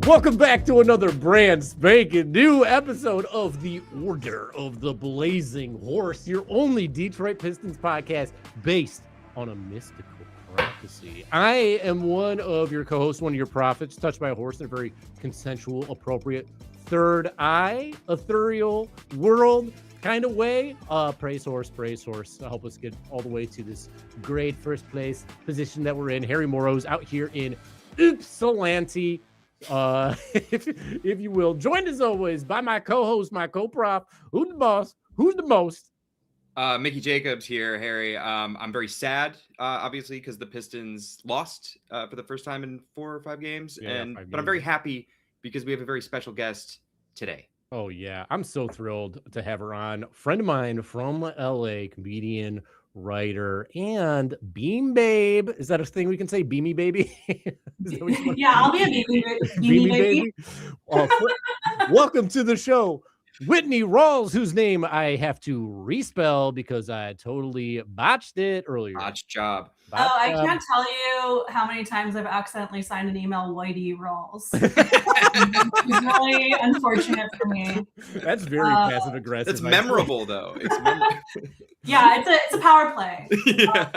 Welcome back to another brand spanking new episode of the Order of the Blazing Horse, your only Detroit Pistons podcast based on a mystical prophecy. I am one of your co-hosts, one of your prophets, touched by a horse in a very consensual, appropriate third eye, ethereal world kind of way. Praise horse, help us get all the way to this great first place position that we're in. Harry Morrow's out here in Ypsilanti. If you will, joined as always by my co-host, my co-prop, who's the boss, who's the most. Mickey Jacobs here, Harry. I'm very sad, obviously, because the Pistons lost for the first time in 4 or 5 games, but I'm very happy because we have a very special guest today. Oh yeah, I'm so thrilled to have her on. Friend of mine from LA, comedian, writer, and Beam Babe. Is that a thing we can say? Beamy Baby? Yeah, I'll be a Beamy Baby. Welcome to the show, Whitney Ralls, whose name I have to respell because I totally botched it earlier. Botched job. I can't tell you how many times I've accidentally signed an email Whitey Ralls. It's really unfortunate for me. That's very passive aggressive. It's memorable though. It's memorable. Yeah, it's a power play. Yeah.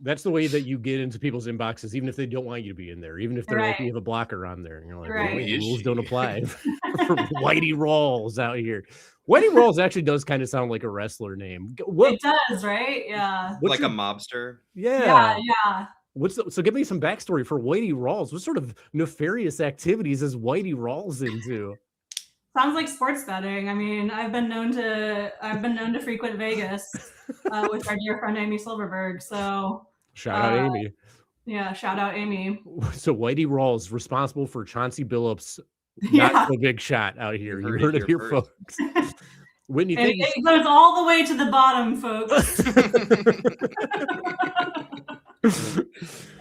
That's the way that you get into people's inboxes, even if they don't want you to be in there, even if they're like, you have a blocker on there, and you're like, well, rules don't apply for Whitey Ralls out here. Whitey Ralls actually does kind of sound like a wrestler name. It does, right? Yeah. Like a mobster. Yeah. So give me some backstory for Whitey Ralls. What sort of nefarious activities is Whitey Ralls into? Sounds like sports betting. I mean, I've been known to frequent Vegas with our dear friend Amy Silverberg. So shout out Amy. Yeah, shout out Amy. So Whitey Ralls responsible for Chauncey Billups' not so big shot out here. You heard it here, folks. Whitney, it goes all the way to the bottom, folks.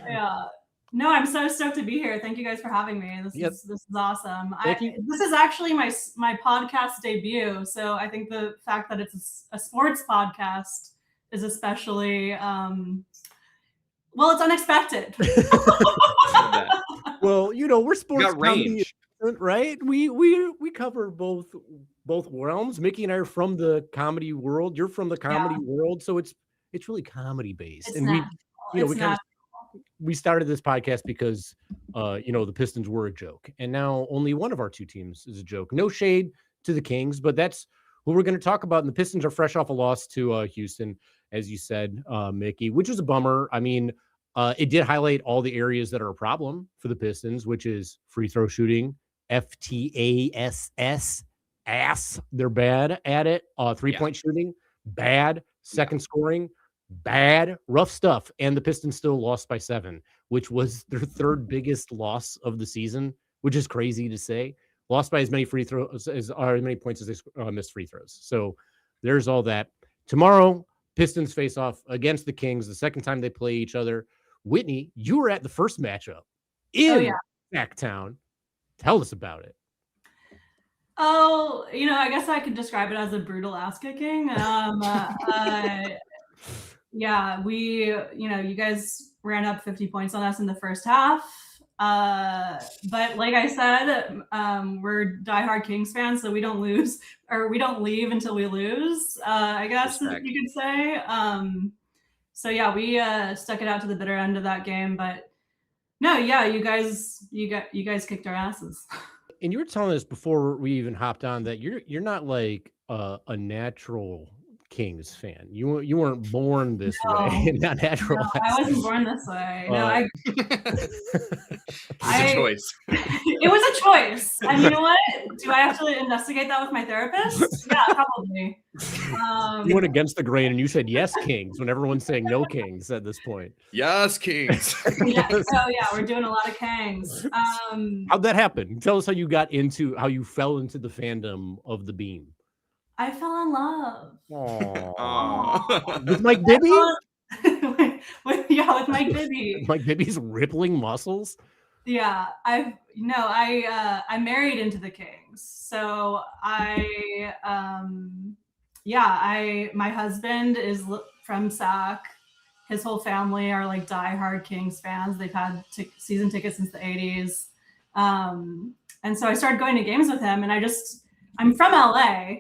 Yeah. No, I'm so stoked to be here. Thank you guys for having me. This is awesome. This is actually my podcast debut, so I think the fact that it's a sports podcast is especially it's unexpected. Well, we're sports comedy, right? We cover both realms. Mickey and I are from the comedy world. You're from the comedy world, so it's really comedy based. We started this podcast because the Pistons were a joke, and now only one of our two teams is a joke. No shade to the Kings, but that's who we're going to talk about. And the Pistons are fresh off a loss to Houston, as you said, Mickey, which was a bummer. I mean, it did highlight all the areas that are a problem for the Pistons, which is free throw shooting, FTASS, ass. They're bad at it. 3-point shooting, bad. Second scoring, bad. Rough stuff. And the Pistons still lost by 7, which was their third biggest loss of the season, which is crazy to say. Lost by as many free throws as many points as they missed free throws. So there's all that. Tomorrow, Pistons face off against the Kings, the second time they play each other. Whitney, you were at the first matchup in Sacktown. Tell us about it. Oh, I guess I could describe it as a brutal ass kicking. Yeah, you guys ran up 50 points on us in the first half. But like I said, we're diehard Kings fans, so we don't lose or we don't leave until we lose, I guess you could say. So yeah, we stuck it out to the bitter end of that game, but no, yeah, you guys kicked our asses. And you were telling us before we even hopped on that you're not like a natural Kings fan. You weren't born this way, not natural. No, I wasn't born this way. No, it was a choice. It was a choice. And you know what? Do I have to investigate that with my therapist? Yeah, probably. You went against the grain and you said yes, Kings, when everyone's saying no Kings at this point. Yes, Kings. We're doing a lot of Kings. How'd that happen? Tell us how you fell into the fandom of the Beam. I fell in love. Aww. With Mike Bibby? with Mike Bibby. Mike Bibby's rippling muscles? Yeah, I married into the Kings. So my husband is from Sac. His whole family are like diehard Kings fans. They've had season tickets since the 80s. And so I started going to games with him, and I'm from LA,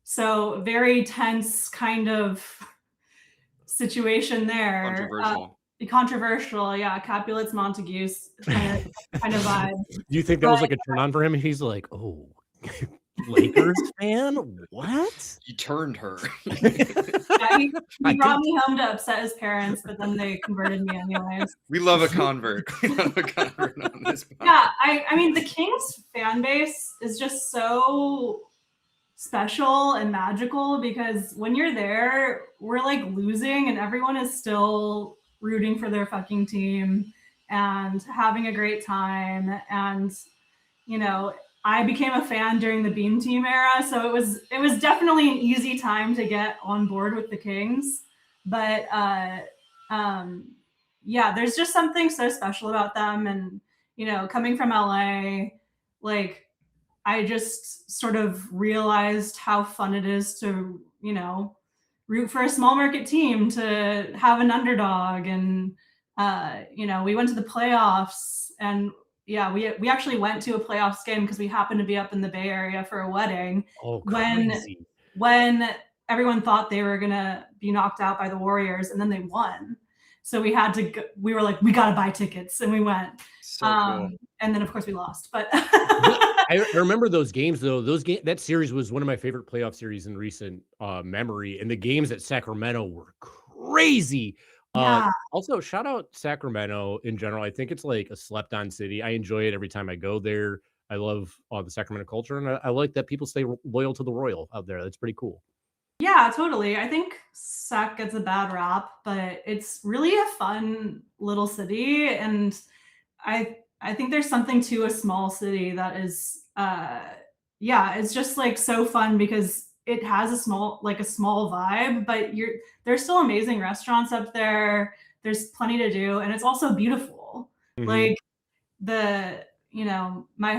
so very tense kind of situation there. Controversial, yeah. Capulets, Montagues kind of vibe. Do you think that was like a turn on for him? He's like, oh, Lakers fan? What? He turned her. Yeah, he brought me home to upset his parents, but then they converted me anyways. We love a convert. We love a convert on this podcast. Yeah, I mean, the Kings fan base is just so special and magical, because when you're there, we're like losing and everyone is still rooting for their fucking team and having a great time. And, you know, I became a fan during the Beam Team era, so it was definitely an easy time to get on board with the Kings. But yeah, there's just something so special about them. And, you know, coming from LA, like, I just sort of realized how fun it is to, you know, root for a small market team, to have an underdog. And, you know, we went to the playoffs, and yeah, we actually went to a playoffs game because we happened to be up in the Bay Area for a wedding. Oh, crazy. When everyone thought they were going to be knocked out by the Warriors, and then they won. So we had to go, we were like, we got to buy tickets, and we went. So cool. And then of course we lost, but I remember those games though. That series was one of my favorite playoff series in recent memory, and the games at Sacramento were crazy. Yeah. Also, shout out Sacramento in general. I think it's like a slept-on city. I enjoy it every time I go there. I love the Sacramento culture, and I like that people stay loyal to the Royal out there. That's pretty cool. Yeah, totally. I think Sac gets a bad rap, but it's really a fun little city, and I think there's something to a small city that is yeah, it's just like so fun because it has a small vibe, but there's still amazing restaurants up there. There's plenty to do, and it's also beautiful. Mm-hmm. Like you know, my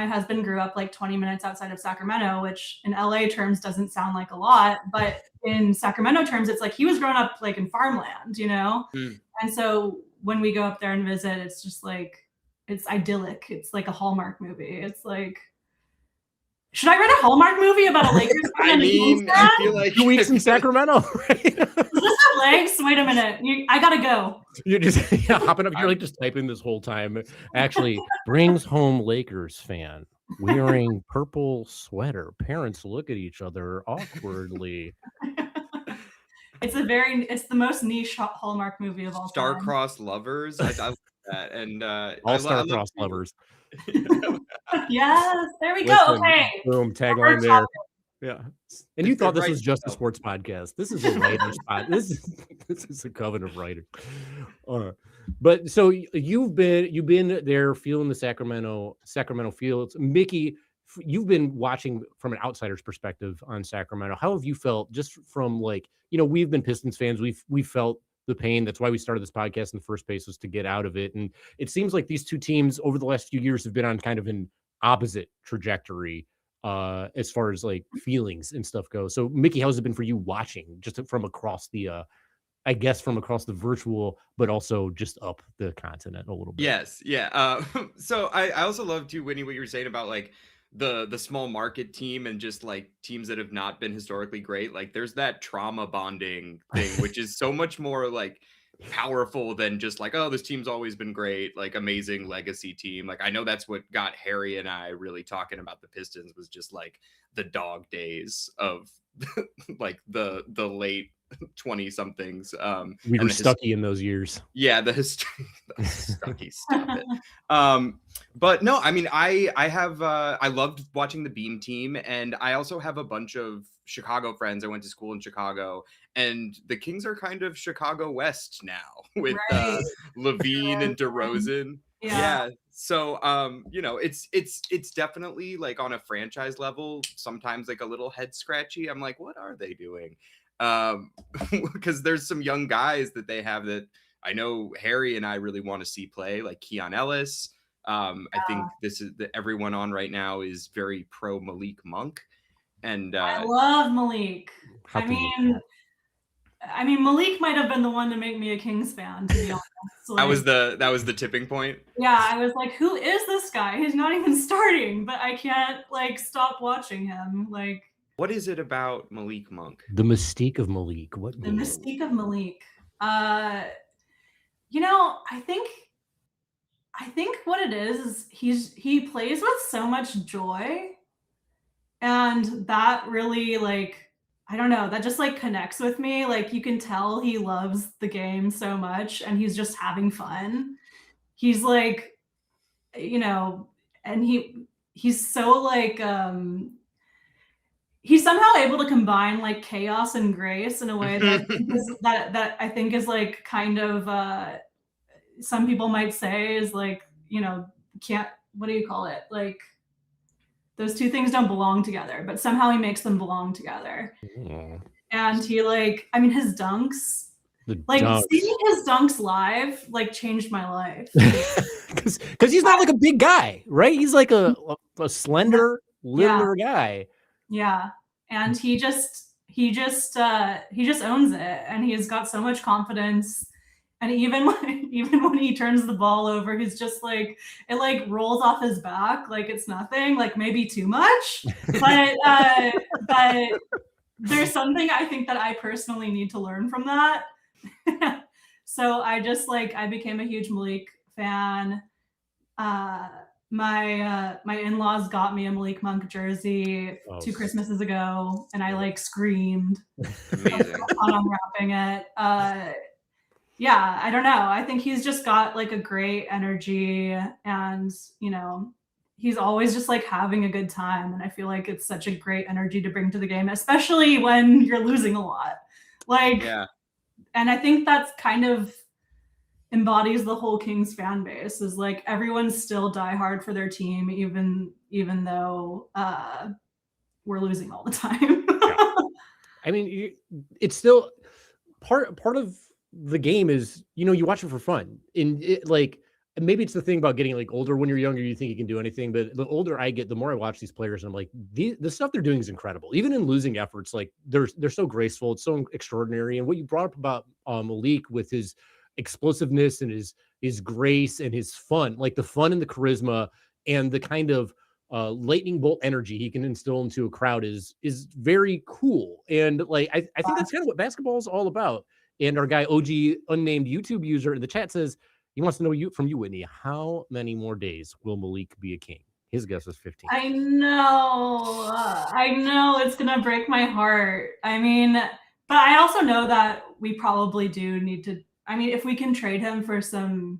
husband grew up like 20 minutes outside of Sacramento, which in LA terms doesn't sound like a lot, but in Sacramento terms, it's like he was growing up like in farmland, you know? Mm. And so when we go up there and visit, it's just like, it's idyllic. It's like a Hallmark movie. It's like, should I write a Hallmark movie about a Lakers fan? I mean, I feel like 2 weeks in Sacramento, right? Is this have legs? Wait a minute. I gotta go. You're just hopping up. You're like just typing this whole time. Actually, brings home Lakers fan wearing purple sweater. Parents look at each other awkwardly. It's the most niche Hallmark movie of all time. Star-crossed lovers. I love that. And all star-crossed lovers. Yes, there we go. Okay. Boom, tagline there. Yeah. And you thought this was just a sports podcast. This is a writer's podcast. This is a coven of writers. But so you've been there feeling the Sacramento fields. Mickey, you've been watching from an outsider's perspective on Sacramento. How have you felt just from like, you know, we've been Pistons fans. We've felt the pain. That's why we started this podcast in the first place, was to get out of it. And it seems like these two teams over the last few years have been on kind of an opposite trajectory as far as like feelings and stuff goes. So Mickey, how's it been for you watching just from across the I guess from across the virtual, but also just up the continent a little bit? Yes. Yeah. So I also love too, Whitney, what you were saying about like the small market team and just like teams that have not been historically great. Like there's that trauma bonding thing, which is so much more like powerful than just like, oh, this team's always been great, like amazing legacy team. Like I know that's what got Harry and I really talking about the Pistons, was just like the dog days of like the late 20 somethings. We were Stucky in those years. Yeah, the history. Stucky, stop it. But no, I mean, I loved watching the Beam team, and I also have a bunch of Chicago friends. I went to school in Chicago, and the Kings are kind of Chicago West now with Levine and DeRozan. Yeah. So you know, it's definitely like on a franchise level, sometimes like a little head scratchy. I'm like, what are they doing? Because there's some young guys that they have that I know Harry and I really want to see play, like Keon Ellis. I think this is everyone on right now is very pro Malik Monk, and I love Malik. I mean, Malik might have been the one to make me a Kings fan, to be honest. Like, that was the tipping point. Yeah, I was like, who is this guy? He's not even starting, but I can't like stop watching him. Like, what is it about Malik Monk? The mystique of Malik. The mystique of Malik. You know, I think what it is he plays with so much joy, and that really, like, I don't know, that just like connects with me. Like, you can tell he loves the game so much and he's just having fun. He's like, you know, and he's so like he's somehow able to combine like chaos and grace in a way that I think is like kind of some people might say is like, you know, what do you call it? Like, those two things don't belong together, but somehow he makes them belong together. Yeah. And he, like, I mean, his dunks, seeing his dunks live, like, changed my life. Because he's not like a big guy, right? He's like a slender, littler guy. Yeah, and he just owns it, and he's got so much confidence. And even when he turns the ball over, he's just like, it like rolls off his back like it's nothing, like maybe too much. But there's something I think that I personally need to learn from that. So I just like, I became a huge Malik fan. My in-laws got me a Malik Monk jersey 2 Christmases ago, and I like screamed on unwrapping it. Yeah, I don't know. I think he's just got like a great energy, and, you know, he's always just like having a good time. And I feel like it's such a great energy to bring to the game, especially when you're losing a lot. Like, and I think that's kind of embodies the whole Kings fan base, is like everyone's still diehard for their team, even though we're losing all the time. I mean, it's still part of the game is, you know, you watch it for fun. And it, like, maybe it's the thing about getting like older. When you're younger, you think you can do anything, but the older I get, the more I watch these players, and I'm like, the stuff they're doing is incredible. Even in losing efforts, like they're so graceful. It's so extraordinary. And what you brought up about Malik with his explosiveness and his grace and his fun, like the fun and the charisma and the kind of lightning bolt energy he can instill into a crowd is very cool. And like, I think that's kind of what basketball is all about. And our guy, OG unnamed YouTube user in the chat, says he wants to know from you, Whitney, how many more days will Malik be a king? His guess is 15. I know it's going to break my heart. I mean, but I also know that we probably do need to, I mean, if we can trade him for some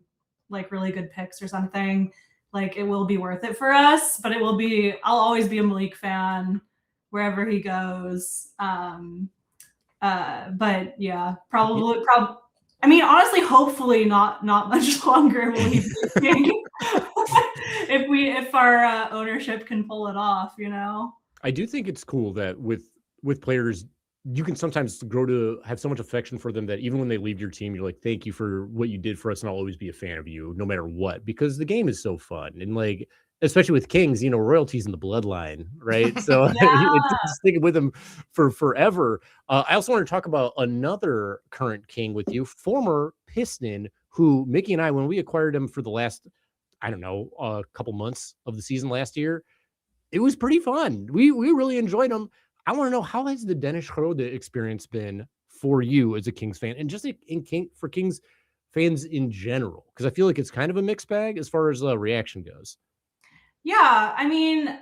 like really good picks or something, like it will be worth it for us, but I'll always be a Malik fan wherever he goes. But yeah, probably. I mean, honestly, hopefully not much longer will he be if our ownership can pull it off, you know. I do think it's cool that with players, you can sometimes grow to have so much affection for them that even when they leave your team, you're like, thank you for what you did for us, and I'll always be a fan of you no matter what, because the game is so fun. And like, especially with Kings, you know, royalty's in the bloodline, right? So it's sticking with them for forever. I also want to talk about another current King with you, former Piston, who Mickey and I, when we acquired him for the last, I don't know, a couple months of the season last year, it was pretty fun. We really enjoyed him. I want to know, how has the Dennis Schrode experience been for you as a Kings fan, and just for Kings fans in general? Because I feel like it's kind of a mixed bag as far as reaction goes. Yeah, I mean,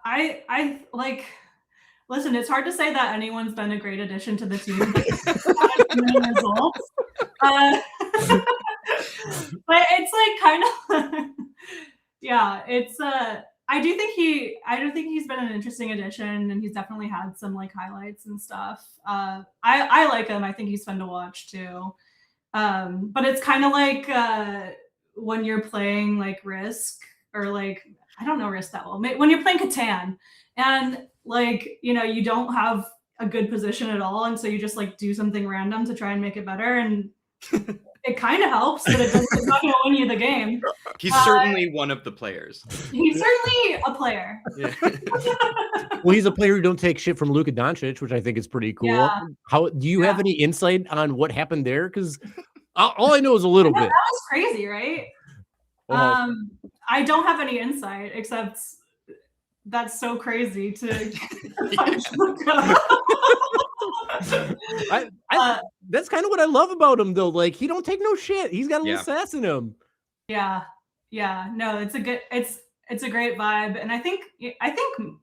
I like, listen, it's hard to say that anyone's been a great addition to the team, results. But it's like kind of yeah, it's I do think he's been an interesting addition, and he's definitely had some like highlights and stuff. I like him. I think he's fun to watch too. But it's kind of like when you're playing like Risk, or like, I don't know Risk that well. When you're playing Catan, and like, you know, you don't have a good position at all, and so you just like do something random to try and make it better, and it kind of helps, but it's not going to win you the game. He's certainly one of the players. He's certainly a player. Yeah. Well, he's a player who don't take shit from Luka Doncic, which I think is pretty cool. Yeah. How do you have any insight on what happened there? Because All I know is a little bit. That was crazy, right? I don't have any insight except that's so crazy to that's kind of what I love about him though. Like he don't take no shit. He's got a little sass in him. Yeah. No, it's a great vibe. And I think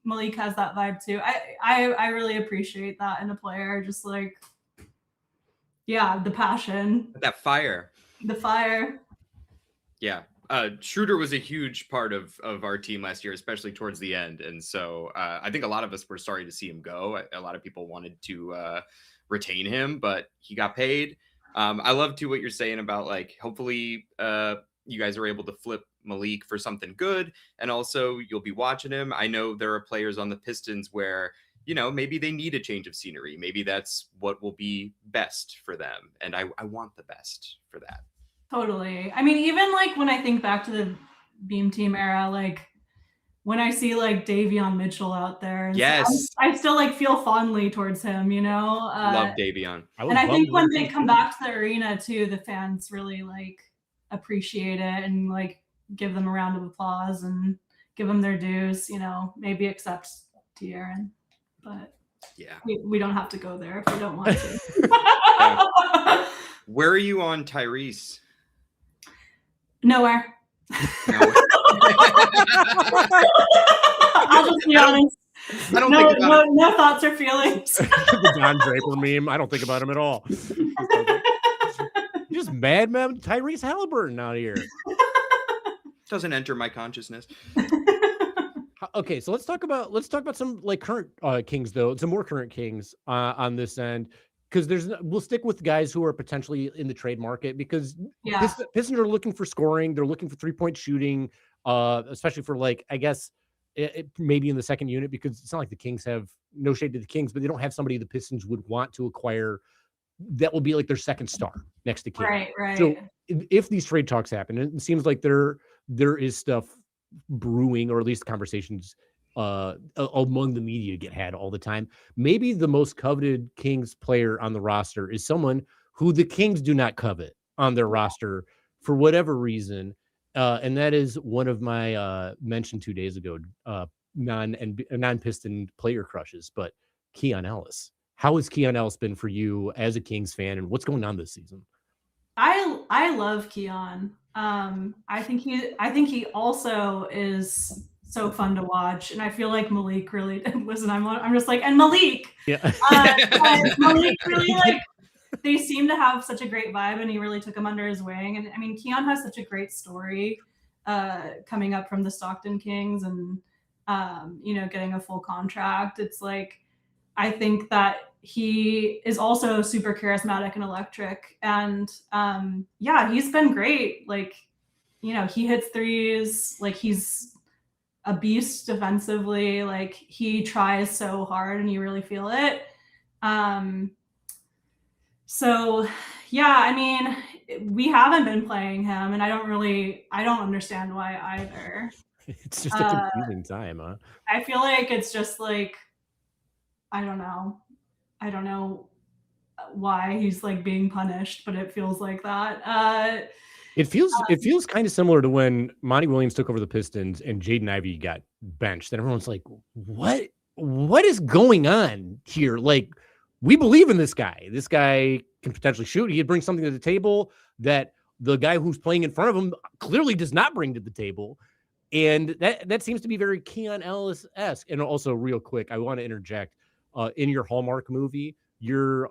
Malik has that vibe too. I really appreciate that in a player. Just like the passion. That fire. The fire. Yeah. Schroeder was a huge part of our team last year, especially towards the end. And so I think a lot of us were sorry to see him go. A lot of people wanted to retain him, but he got paid. I love too what you're saying about like, hopefully you guys are able to flip Malik for something good. And also you'll be watching him. I know there are players on the Pistons where, you know, maybe they need a change of scenery. Maybe that's what will be best for them. And I want the best for that. Totally. I mean, even like when I think back to the Beam Team era, like when I see like Davion Mitchell out there, yes, I still like feel fondly towards him, you know. Love Davion. And I think when they come back to the arena too, the fans really like appreciate it and like give them a round of applause and give them their dues, you know, maybe except De'Aaron, but yeah, we don't have to go there if we don't want to. Yeah. Where are you on Tyrese? Nowhere. I'll just be honest. I don't think about no thoughts or feelings. The Don Draper meme. I don't think about him at all. You're just mad, man. Tyrese Halliburton out here. Doesn't enter my consciousness. Okay, so let's talk about some like current Kings though. Some more current Kings on this end. Because we'll stick with guys who are potentially in the trade market because Pistons are looking for scoring. They're looking for 3-point shooting, especially for like, I guess, maybe in the second unit because it's not like the Kings have no shade to the Kings, but they don't have somebody the Pistons would want to acquire that will be like their second star next to Keon. Right. So if these trade talks happen, and it seems like there is stuff brewing, or at least conversations among the media get had all the time. Maybe the most coveted Kings player on the roster is someone who the Kings do not covet on their roster for whatever reason. And that is one of my mentioned 2 days ago, non-Piston player crushes, but Keon Ellis. How has Keon Ellis been for you as a Kings fan, and what's going on this season? I love Keon. I think he also is so fun to watch, and I feel like Malik really listen. I'm just like, and Malik, Malik really like. They seem to have such a great vibe, and he really took him under his wing. And I mean, Keon has such a great story coming up from the Stockton Kings, and getting a full contract. It's like I think that he is also super charismatic and electric, and he's been great. Like, he hits threes. Like he's a beast defensively. Like he tries so hard and you really feel it. So yeah, I mean, we haven't been playing him and I don't understand why either. It's just a confusing time, huh? I feel like it's just like, I don't know why he's like being punished, but it feels like that. It feels kind of similar to when Monty Williams took over the Pistons and Jaden Ivey got benched. And everyone's like, what is going on here? Like, we believe in this guy. This guy can potentially shoot. He brings something to the table that the guy who's playing in front of him clearly does not bring to the table. And that seems to be very Keon Ellis-esque. And also, real quick, I want to interject. In your Hallmark movie, your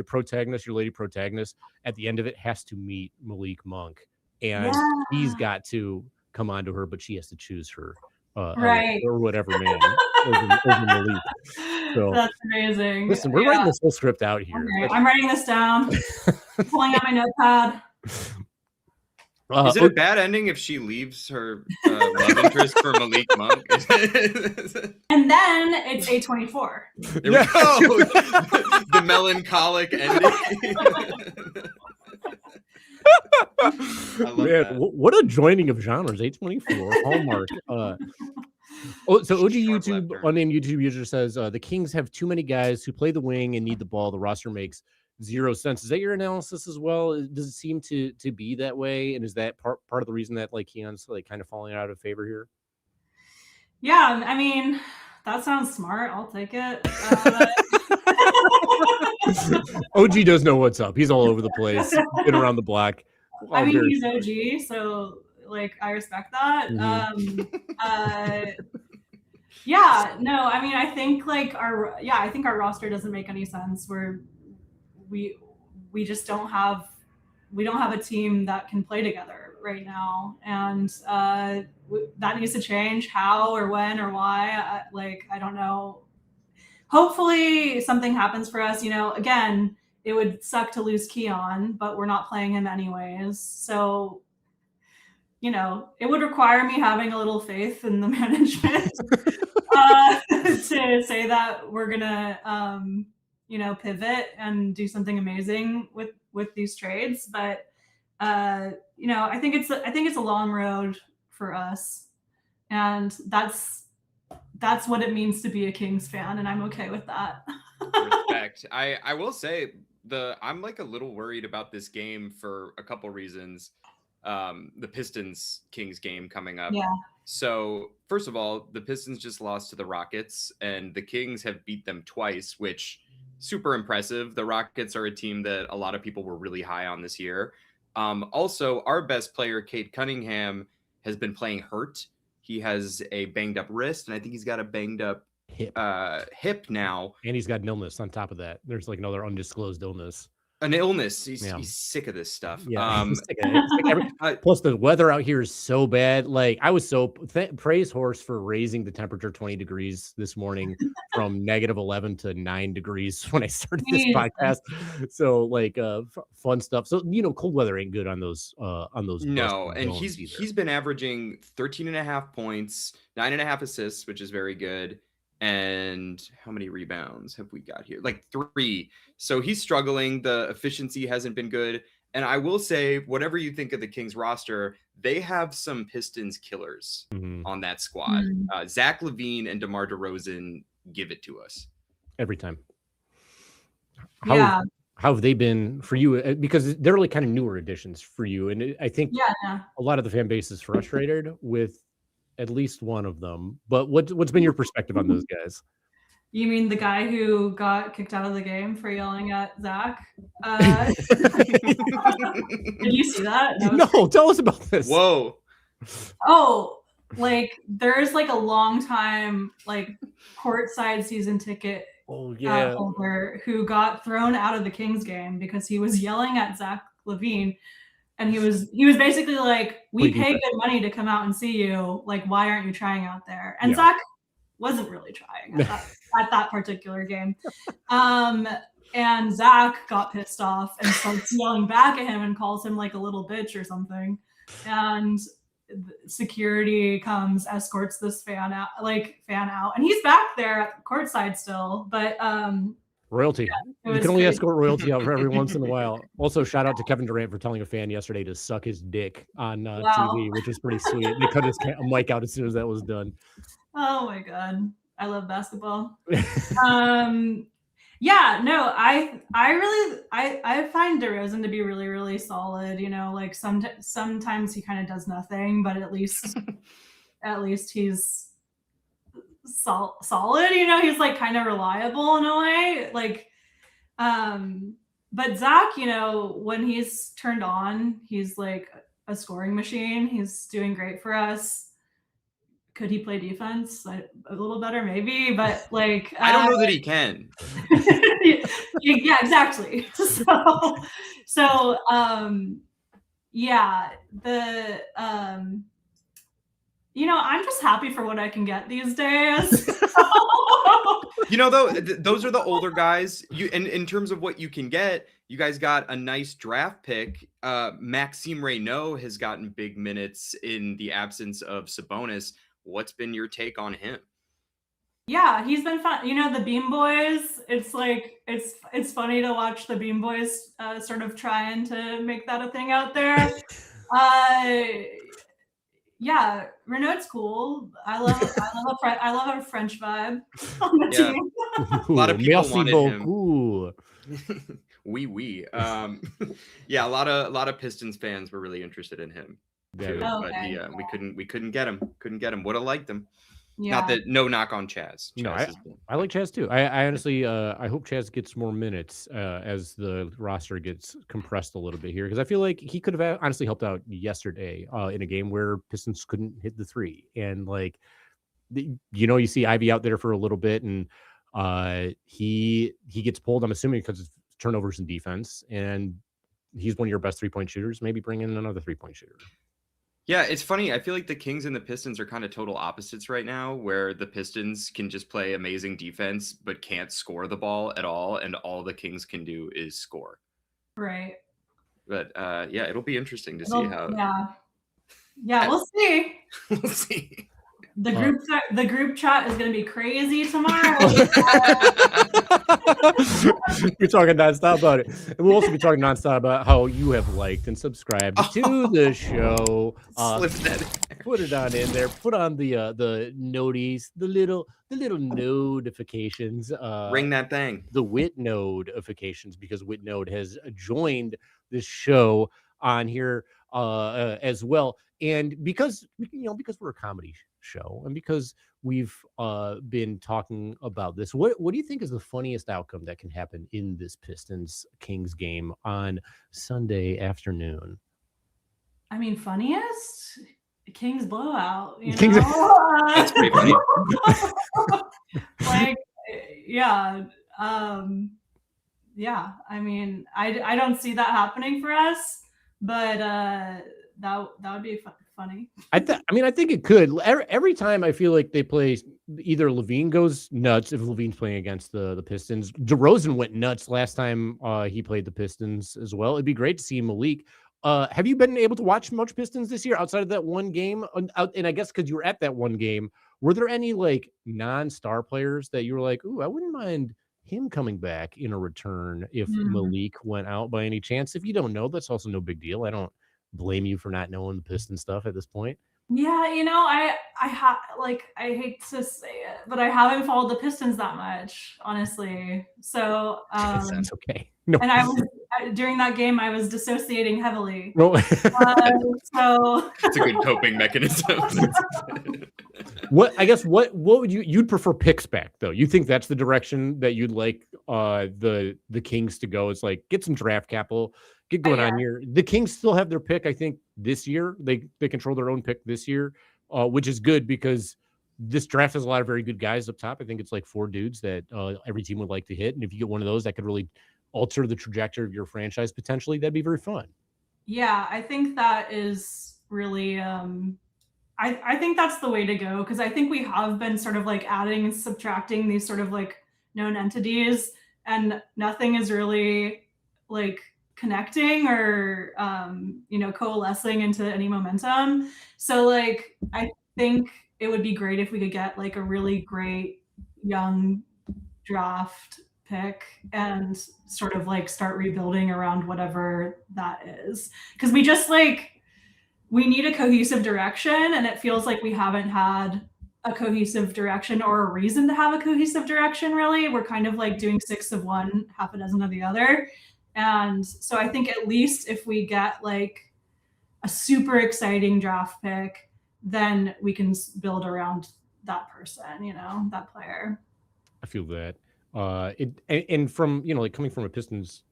protagonist, your lady protagonist, at the end of it has to meet Malik Monk, and he's got to come onto her, but she has to choose her, right, or whatever man over Malik. So that's amazing. Listen, we're writing this whole script out here. Okay. I'm writing this down. Pulling out my notepad. Is it a bad ending if she leaves her love interest for Malik Monk? And then it's A24. There we go. The melancholic ending. Man, what a joining of genres. A24, Hallmark. So OG YouTube, unnamed YouTube user says, the Kings have too many guys who play the wing and need the ball. The roster makes 0 cents. Is that your analysis as well? Does it seem to be that way? And is that part of the reason that like Keon's like kind of falling out of favor here? Yeah, I mean, that sounds smart. I'll take it. OG does know what's up. He's all over the place. Been around the block. I mean, he's OG, so like I respect that. Yeah, no, I mean, I think like I think our roster doesn't make any sense. We just don't have a team that can play together right now, and that needs to change. How or when or why? I don't know. Hopefully something happens for us. Again, it would suck to lose Keon, but we're not playing him anyways. So, it would require me having a little faith in the management to say that we're gonna, pivot and do something amazing with these trades. But I think it's a long road for us, and that's what it means to be a Kings fan, and I'm okay with that. Respect. I will say I'm like a little worried about this game for a couple reasons. The Pistons Kings game coming up. Yeah. So first of all, the Pistons just lost to the Rockets, and the Kings have beat them twice, which super impressive. The Rockets are a team that a lot of people were really high on this year. Also, our best player, Cade Cunningham, has been playing hurt. He has a banged up wrist, and I think he's got a banged up hip now. And he's got an illness on top of that. There's like another undisclosed illness. An illness. He's sick of this stuff. Yeah. Plus, the weather out here is so bad. Like, I was praise Horse for raising the temperature 20 degrees this morning from -11 to 9 degrees when I started this podcast. So, like, fun stuff. So, cold weather ain't good on those. No, and he's been averaging 13.5 points, 9.5 assists, which is very good. And how many rebounds have we got here? Like 3. So he's struggling. The efficiency hasn't been good. And I will say, whatever you think of the Kings roster, they have some Pistons killers on that squad. Zach LaVine and DeMar DeRozan give it to us every time. How have they been for you? Because they're really kind of newer additions for you. And I think a lot of the fan base is frustrated with at least one of them. But what's been your perspective on those guys? You mean the guy who got kicked out of the game for yelling at Zach? Did you see that? No, tell us about this. Whoa. Oh, like there's like a long time like courtside season ticket holder who got thrown out of the Kings game because he was yelling at Zach LaVine. And he was basically like, we pay good money to come out and see you. Like, why aren't you trying out there? And Zach wasn't really trying at that particular game. And Zach got pissed off and starts yelling back at him and calls him like a little bitch or something. And security comes, escorts this fan out. And he's back there at courtside still. But royalty. You can only escort royalty out for every once in a while. Also, shout out to Kevin Durant for telling a fan yesterday to suck his dick on TV, which was pretty sweet. They cut his mic out as soon as that was done. Oh my God. I love basketball. I find DeRozan to be really, really solid. Like sometimes he kind of does nothing, but at least he's solid. He's like kind of reliable in a way. Like, but Zach, when he's turned on, he's like a scoring machine. He's doing great for us. Could he play defense a little better? Maybe, but like I don't know that he can. Yeah, exactly. So I'm just happy for what I can get these days. Though those are the older guys. In terms of what you can get, you guys got a nice draft pick. Maxime Reynaud has gotten big minutes in the absence of Sabonis. What's been your take on him? Yeah, he's been fun. The Beam Boys. It's like it's funny to watch the Beam Boys sort of trying to make that a thing out there. Yeah, Renaud's cool. I love a French vibe on the team. A lot of people wanted him. Yeah, a lot of Pistons fans were really interested in him. Too, but we couldn't get him. Would have liked him. Yeah. Not that no knock on Chaz. No, I like Chaz too. I honestly I hope Chaz gets more minutes as the roster gets compressed a little bit here, because I feel like he could have honestly helped out yesterday in a game where Pistons couldn't hit the three, and like you see Ivy out there for a little bit, and he gets pulled, I'm assuming, because of turnovers in defense, and he's one of your best 3-point shooters. Maybe bring in another 3-point shooter. Yeah, it's funny. I feel like the Kings and the Pistons are kind of total opposites right now, where the Pistons can just play amazing defense but can't score the ball at all, and all the Kings can do is score. Right. But yeah, it'll be interesting to see how. Yeah, we'll see. We'll see. The group chat is going to be crazy tomorrow. We're talking nonstop about it. And we'll also be talking nonstop about how you have liked and subscribed to the show. Put it on in there. Put on the noties, the little notifications. Ring that thing. The Whit notifications, because Whit Node has joined this show on here as well. And because we're a comedy show, and because we've been talking about this, what do you think is the funniest outcome that can happen in this Pistons Kings game on Sunday afternoon? I mean, funniest? Kings blowout. That's pretty funny. Like, yeah. Yeah. I mean, I don't see that happening for us, but that would be funny. I think it could. Every time I feel like they play, either Levine goes nuts if Levine's playing against the Pistons. DeRozan went nuts last time he played the Pistons as well. It'd be great to see Malik. Have you been able to watch much Pistons this year outside of that one game? And I guess because you were at that one game, were there any like non-star players that you were like, ooh, I wouldn't mind him coming back in a return if Malik went out by any chance? If you don't know, that's also no big deal. I don't blame you for not knowing the Piston stuff at this point. Yeah, I hate to say it, but I haven't followed the Pistons that much, honestly. So that's okay. No. And I was during that game, I was dissociating heavily. No. So it's a good coping mechanism. What would you'd prefer picks back though? You think that's the direction that you'd like the Kings to go? It's like get some draft capital, get going on here. The Kings still have their pick, I think, this year. They control their own pick this year, which is good because this draft has a lot of very good guys up top. I think it's like 4 dudes that every team would like to hit, and if you get one of those, that could really alter the trajectory of your franchise potentially. That'd be very fun. Yeah, I think that is really I think that's the way to go, because I think we have been sort of like adding and subtracting these sort of like known entities, and nothing is really like connecting or coalescing into any momentum. So like I think it would be great if we could get like a really great young draft pick and sort of like start rebuilding around whatever that is, because we need a cohesive direction, and it feels like we haven't had a cohesive direction or a reason to have a cohesive direction, really. We're kind of like doing 6 of one, half a dozen of the other. And so I think at least if we get like a super exciting draft pick, then we can build around that person, that player. I feel that. And from, like coming from a Pistons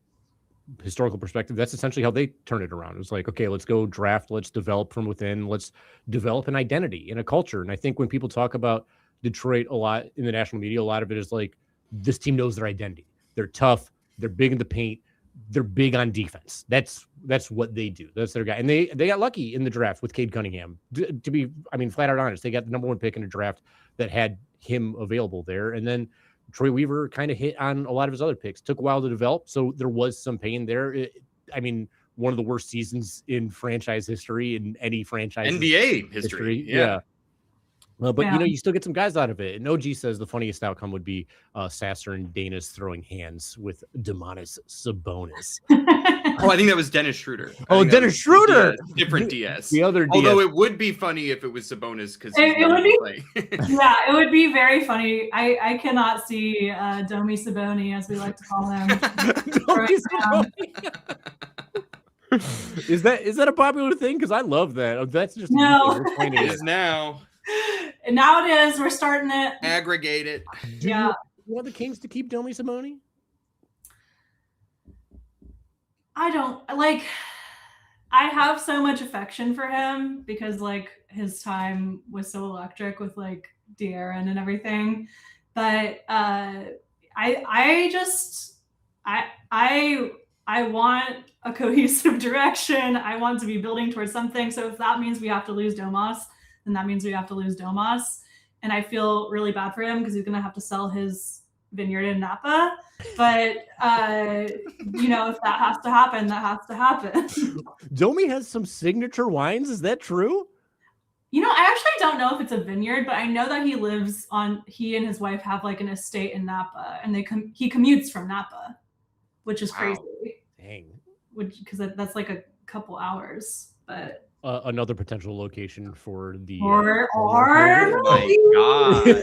historical perspective, that's essentially how they turn it around. It was like, okay, let's go draft, let's develop from within, let's develop an identity and a culture. And I think when people talk about Detroit a lot in the national media, a lot of it is like, this team knows their identity. They're tough. They're big in the paint. They're big on defense. That's what they do. That's their guy. And they got lucky in the draft with Cade Cunningham. To be, flat out honest, they got the number 1 pick in a draft that had him available there. And then Troy Weaver kind of hit on a lot of his other picks. Took a while to develop, so there was some pain there. One of the worst seasons in franchise history, in any franchise NBA history. Yeah. But you still get some guys out of it. And OG says the funniest outcome would be Sasser and Dana's throwing hands with Domantas Sabonis. Oh, I think that was Dennis Schroeder. Dennis Schroeder, different DS. The other DS. Although it would be funny if it was Sabonis because it would be. Yeah, it would be very funny. I cannot see Domi Saboni, as we like to call him. Is that a popular thing? Because I love that. That's just it is now. And now it is. We're starting it. Aggregate it. Do you want the Kings to keep Domi Saboni? I don't like. I have so much affection for him because like his time was so electric with like De'Aaron and everything. But I want a cohesive direction. I want to be building towards something. So if that means we have to lose Domas, then that means we have to lose Domas. And I feel really bad for him because he's going to have to sell his vineyard in Napa. But, if that has to happen, that has to happen. Domi has some signature wines. Is that true? I actually don't know if it's a vineyard, but I know that he and his wife have like an estate in Napa, and he commutes from Napa, which is crazy. Dang. Because that's like a couple hours, but another potential location for the oh my god,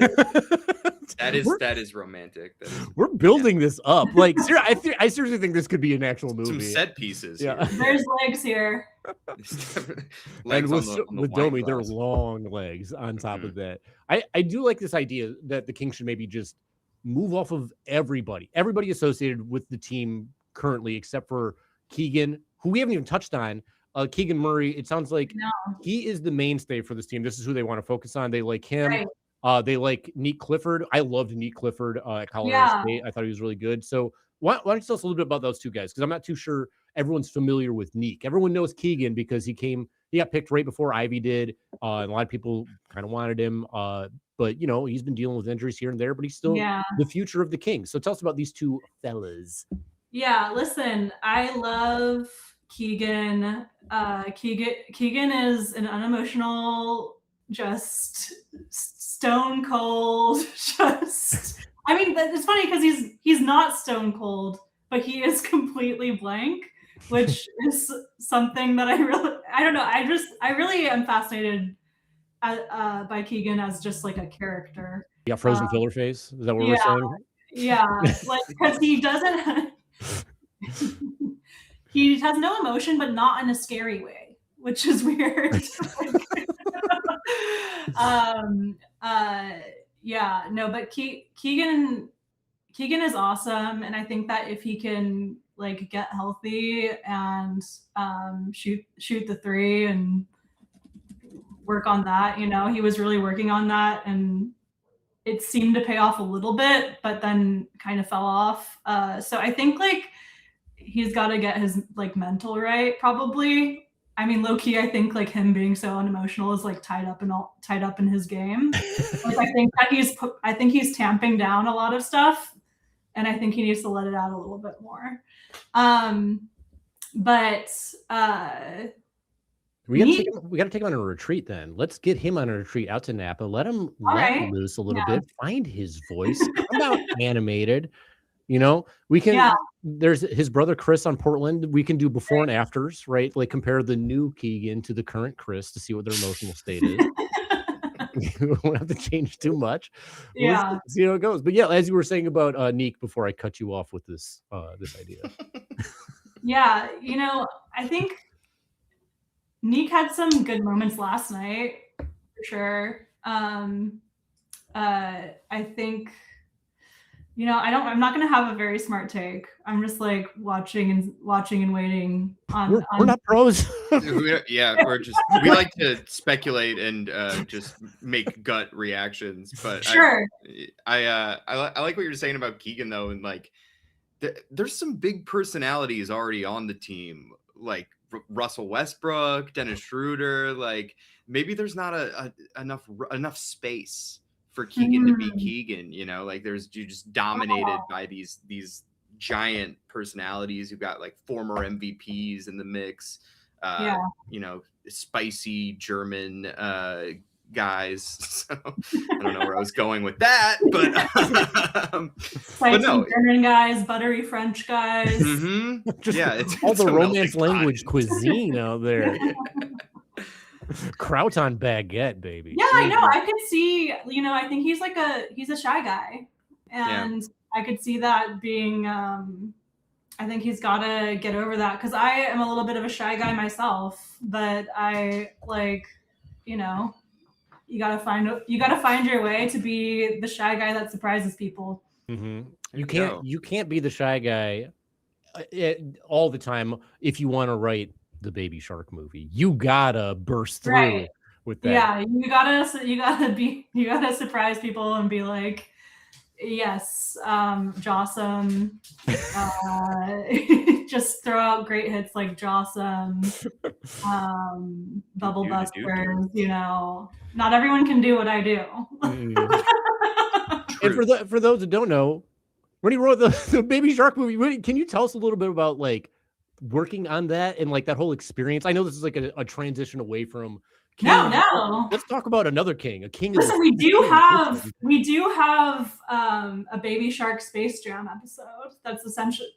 that is romantic. We're building this up. Like, I seriously think this could be an actual movie. Some set pieces. Yeah, there's legs here. Legs with Domi, they're long legs. On top of that, I do like this idea that the Kings should maybe just move off of everybody associated with the team currently, except for Keegan, who we haven't even touched on. Keegan Murray, it sounds like he is the mainstay for this team. This is who they want to focus on. They like him. Right. They like Neek Clifford. I loved Neek Clifford at Colorado State. I thought he was really good. So why don't you tell us a little bit about those two guys? Because I'm not too sure everyone's familiar with Neek. Everyone knows Keegan because he got picked right before Ivy did. And a lot of people kind of wanted him. But, he's been dealing with injuries here and there, but he's still the future of the Kings. So tell us about these two fellas. Yeah, listen, I love Keegan. Keegan is an unemotional, just stone cold, it's funny because he's not stone cold, but he is completely blank, which is something that I really am fascitated by Keegan as just like a character. Yeah, frozen filler face. Is that what we're saying? Yeah, like because he doesn't. He has no emotion, but not in a scary way, which is weird. But Keegan is awesome, and I think that if he can like get healthy and shoot the three and work on that, he was really working on that, and it seemed to pay off a little bit, but then kind of fell off. So I think like he's got to get his like mental right, probably. I mean, low key, I think like him being so unemotional is like tied up in his game. Like I think he's tamping down a lot of stuff, and I think he needs to let it out a little bit more. We got to take him on a retreat then. Let's get him on a retreat out to Napa. Let him loose a little bit. Find his voice. Come out animated. We can. There's his brother Chris on Portland. We can do before and afters, right? Like compare the new Keegan to the current Chris to see what their emotional state is. We won't have to change too much. We'll see how it goes. But as you were saying about Neek before I cut you off with this idea. I think Neek had some good moments last night for sure. I think. I'm not going to have a very smart take. I'm just like watching and waiting. We're not pros. We like to speculate and just make gut reactions. But sure. I like what you're saying about Keegan though, and like there's some big personalities already on the team, like Russell Westbrook, Dennis Schroeder. Like maybe there's not enough space for Keegan to be Keegan, like you're just dominated by these giant personalities. You've got like former MVPs in the mix, spicy German guys. So I don't know where I was going with that, but no, German guys, buttery French guys. Mm-hmm. It's all the Romance language cuisine out there. Crouton baguette, baby. Yeah, I know. I could see, I think he's a shy guy. And I could see that being, I think he's got to get over that, because I am a little bit of a shy guy myself, but I you gotta find your way to be the shy guy that surprises people. Mm-hmm. You can't be the shy guy all the time if you want to write the Baby Shark movie. You gotta burst through with that. Yeah, you gotta surprise people and be like, yes, Jossum. Just throw out great hits like Jossum, Bubble Busters. Not everyone can do what I do. And for those that don't know, when he wrote the Baby Shark movie, can you tell us a little bit about like working on that and like that whole experience? I know this is like a transition away from King. No. Let's talk about another king. A king. Listen, we do have a Baby Shark Space Jam episode. That's essentially,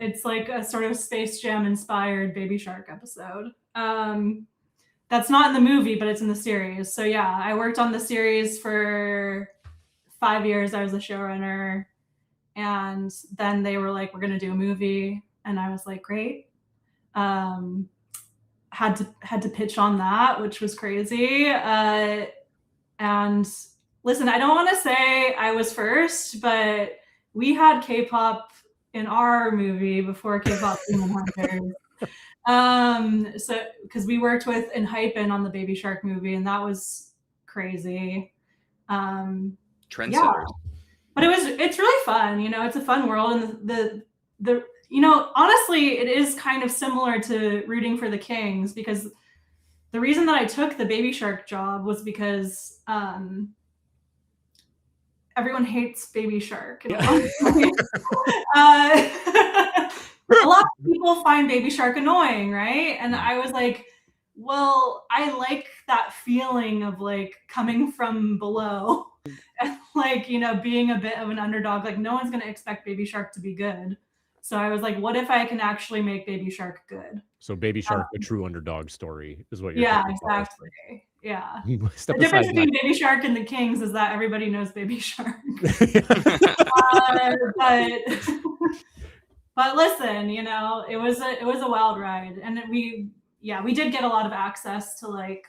it's like a sort of Space Jam inspired Baby Shark episode. That's not in the movie, but it's in the series. So yeah, I worked on the series for 5 years. I was a showrunner, and then they were like, "We're gonna do a movie," and I was like, "Great." Had to pitch on that, which was crazy. And listen, I don't want to say I was first, but we had K-pop in our movie before K-pop Demon Hunters. So because we worked with Enhypen on the Baby Shark movie, and that was crazy. Trendsetters. Yeah. But it's really fun. It's a fun world, and the honestly, it is kind of similar to rooting for the Kings, because the reason that I took the Baby Shark job was because everyone hates Baby Shark. A lot of people find Baby Shark annoying, right? And I was like, well, I like that feeling of like coming from below and like, being a bit of an underdog. Like no one's going to expect Baby Shark to be good. So I was like, what if I can actually make Baby Shark good? So Baby Shark, a true underdog story is what you're talking about. Yeah. The difference between Baby Shark and the Kings is that everybody knows Baby Shark. But listen, it was a wild ride, and we did get a lot of access to like,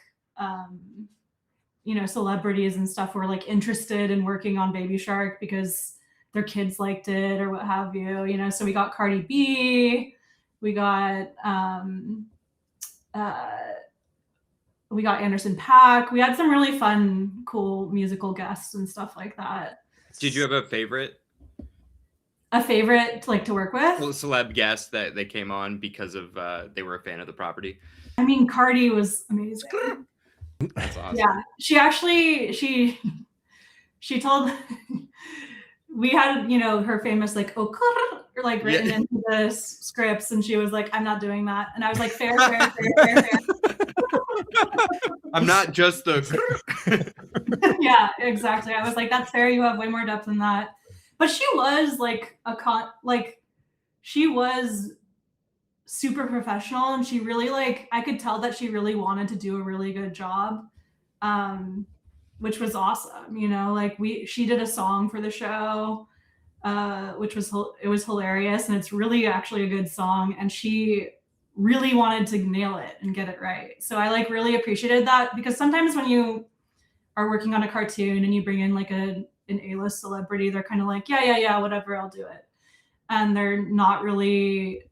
celebrities and stuff who were like interested in working on Baby Shark because their kids liked it or what have you, so we got Cardi B, we got Anderson .Paak. We had some really fun, cool musical guests and stuff like that. Did you have a favorite? A favorite like to work with? Well, celeb guest that they came on because of they were a fan of the property. I mean, Cardi was amazing. That's awesome. Yeah, she actually she told we had her famous like like written into the scripts, and she was like, "I'm not doing that," and I was like, "Fair." I'm not just the. Yeah, exactly. I was like, "That's fair. You have way more depth than that." But she was like she was super professional, and she really I could tell that she really wanted to do a really good job, which was awesome. She did a song for the show, which was hilarious, and it's really actually a good song, and she really wanted to nail it and get it right. So I really appreciated that, because sometimes when you are working on a cartoon and you bring in an A-list celebrity, they're kind of like, yeah, whatever, I'll do it. And they're not really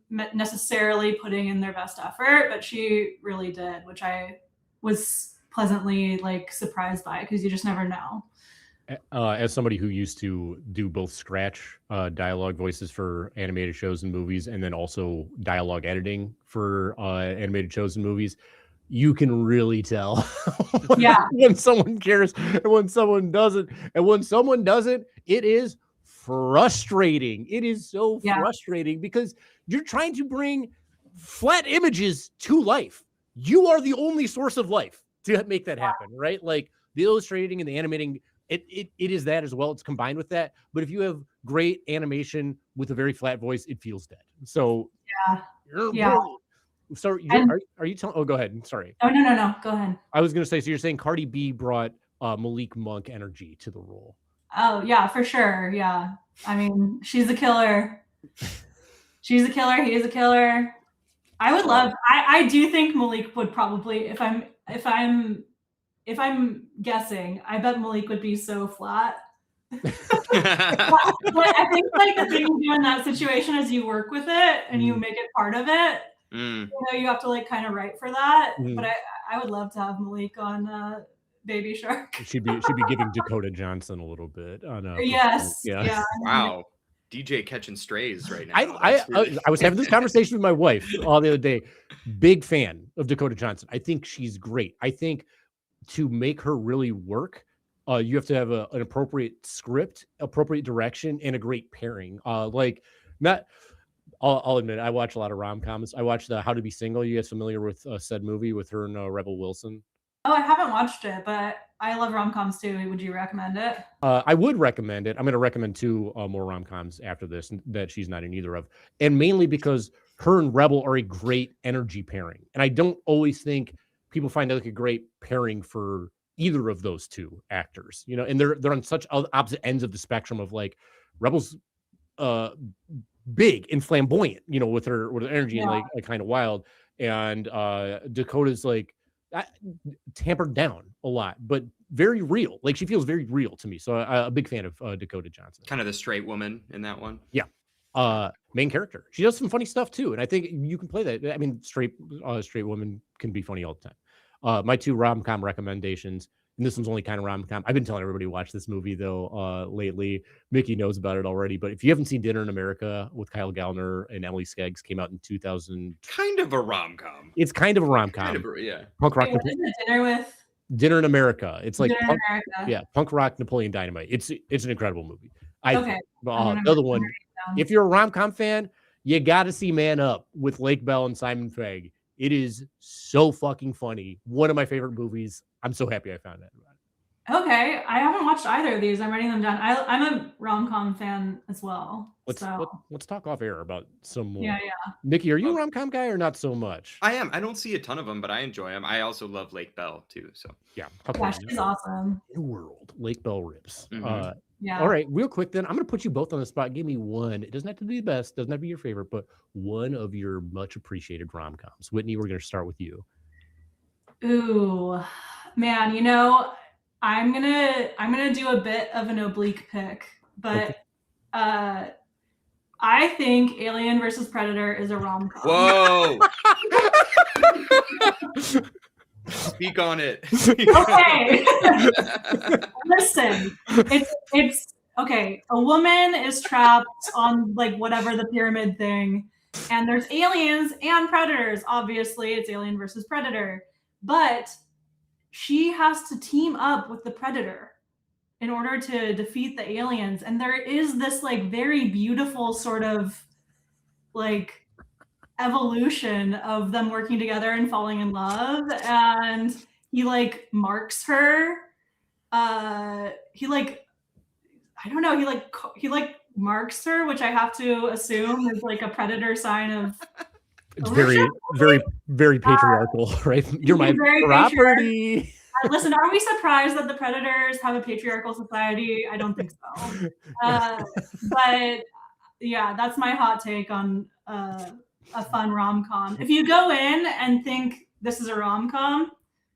necessarily putting in their best effort, but she really did, which I was pleasantly surprised by, because you just never know. As somebody who used to do both scratch dialogue voices for animated shows and movies, and then also dialogue editing for animated shows and movies, you can really tell when someone cares and when someone doesn't. And when someone doesn't, it is frustrating. It is so frustrating, because you're trying to bring flat images to life. You are the only source of life. to make that happen, right? Like the illustrating and the animating, it is that as well. It's combined with that. But if you have great animation with a very flat voice, it feels dead. So yeah. So are you telling? Oh, go ahead. Sorry. Oh no. Go ahead. I was gonna say. So you're saying Cardi B brought Malik Monk energy to the role? Oh yeah, for sure. Yeah. I mean, she's a killer. She's a killer. He is a killer. I would love. I do think Malik would probably, if I'm guessing, I bet Malik would be so flat. But I think like the thing you do in that situation is you work with it and you make it part of it. You know, you have to like kind of write for that. But I would love to have Malik on Baby Shark. She'd be giving Dakota Johnson a little bit on yes. Yeah. Wow. DJ catching strays right now. I was having this conversation with my wife the other day. Big fan of Dakota Johnson. I think she's great. I think to make her really work, you have to have an appropriate script, appropriate direction, and a great pairing. I'll admit, I watch a lot of rom-coms. I watched the How to Be Single. You guys familiar with said movie with her and Rebel Wilson? Oh, I haven't watched it, but I love rom-coms too. Would you recommend it? I would recommend it. I'm going to recommend 2 more rom-coms after this that she's not in either of. And mainly because her and Rebel are a great energy pairing. And I don't always think people find like a great pairing for either of those 2 actors, you know, and they're on such opposite ends of the spectrum of like Rebel's big and flamboyant, you know, with her energy and like kind of wild. And Dakota's like tampered down a lot, but very real. Like she feels very real to me. So I'm a big fan of Dakota Johnson. Kind of the straight woman in that one. Yeah. Main character. She does some funny stuff too. And I think you can play that. I mean, straight women can be funny all the time. My 2 rom-com recommendations, and this one's only kind of rom-com. I've been telling everybody to watch this movie though lately. Mickey knows about it already, but if you haven't seen Dinner in America with Kyle Gallner and Emily Skeggs, came out in 2000. Kind of a rom-com. It's kind of a rom-com. Yeah. Punk rock. Wait, what is it? Dinner with? Dinner in America. It's like America. Punk rock Napoleon Dynamite. It's an incredible movie. Okay. Another one. If you're a rom-com fan, you got to see Man Up with Lake Bell and Simon Pegg. It is so fucking funny. One of my favorite movies. I'm so happy I found that. Okay, I haven't watched either of these. I'm writing them down. I'm a rom-com fan as well. Let's talk off air about some more. Yeah. Nikki, are you a rom-com guy or not so much? I am. I don't see a ton of them, but I enjoy them. I also love Lake Bell too. So yeah, she's awesome. In world, Lake Bell rips. Yeah. All right, real quick then, I'm going to put you both on the spot. Give me one. It doesn't have to be the best, doesn't have to be your favorite, but one of your much appreciated rom-coms. Whitney, we're going to start with you. Ooh, man, you know, I'm gonna do a bit of an oblique pick, but I think Alien versus Predator is a rom-com. Whoa. Speak on it. Okay. Listen, it's okay. A woman is trapped on like whatever the pyramid thing, and there's aliens and predators. Obviously, it's Alien versus Predator, but she has to team up with the predator in order to defeat the aliens. And there is this like very beautiful sort of like evolution of them working together and falling in love. And he like marks her. He marks her, which I have to assume is like a predator sign of. It's very, very, very patriarchal, right? You're my property. Listen, are we surprised that the Predators have a patriarchal society? I don't think so. But yeah, that's my hot take on a fun rom-com. If you go in and think this is a rom-com,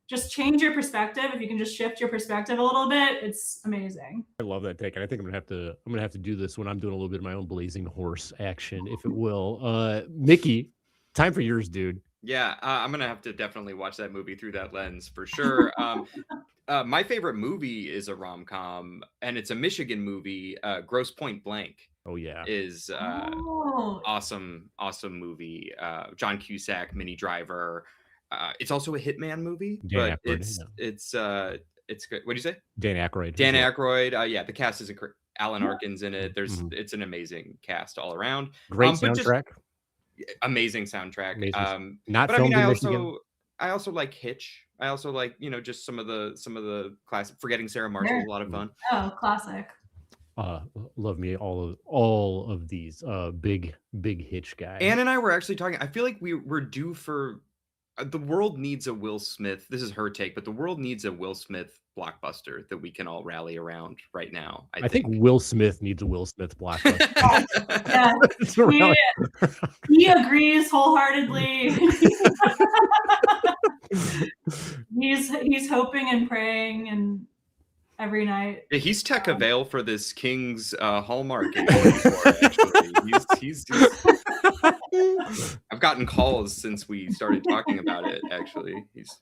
just change your perspective. If you can just shift your perspective a little bit, it's amazing. I love that take, and I think I'm gonna have to do this when I'm doing a little bit of my own blazing horse action, if it will. Mickey, time for yours, dude. Yeah, I'm gonna have to definitely watch that movie through that lens for sure. My favorite movie is a rom-com, and it's a Michigan movie. Grosse Point Blank. Oh yeah, is awesome movie. John Cusack, Minnie Driver. It's also a hitman movie, but it's good. What do you say? Dan Aykroyd. Dan Aykroyd. Yeah, the cast is Alan Arkin's in it. It's an amazing cast all around. Great soundtrack. Amazing soundtrack. Not filmed in Michigan. I also like Hitch. I also like, just some of the classic. Forgetting Sarah Marshall is a lot of fun. Oh, classic. Love me all of these big hitch guys. Ann and I were actually talking. I feel like we're due for the world needs a Will Smith. This is her take, but the world needs a Will Smith blockbuster that we can all rally around right now. I think Will Smith needs a Will Smith blockbuster. He agrees wholeheartedly. he's hoping and praying and every night. Yeah, he's tech avail for this King's Hallmark. Actually, he's I've gotten calls since we started talking about it. Actually, he's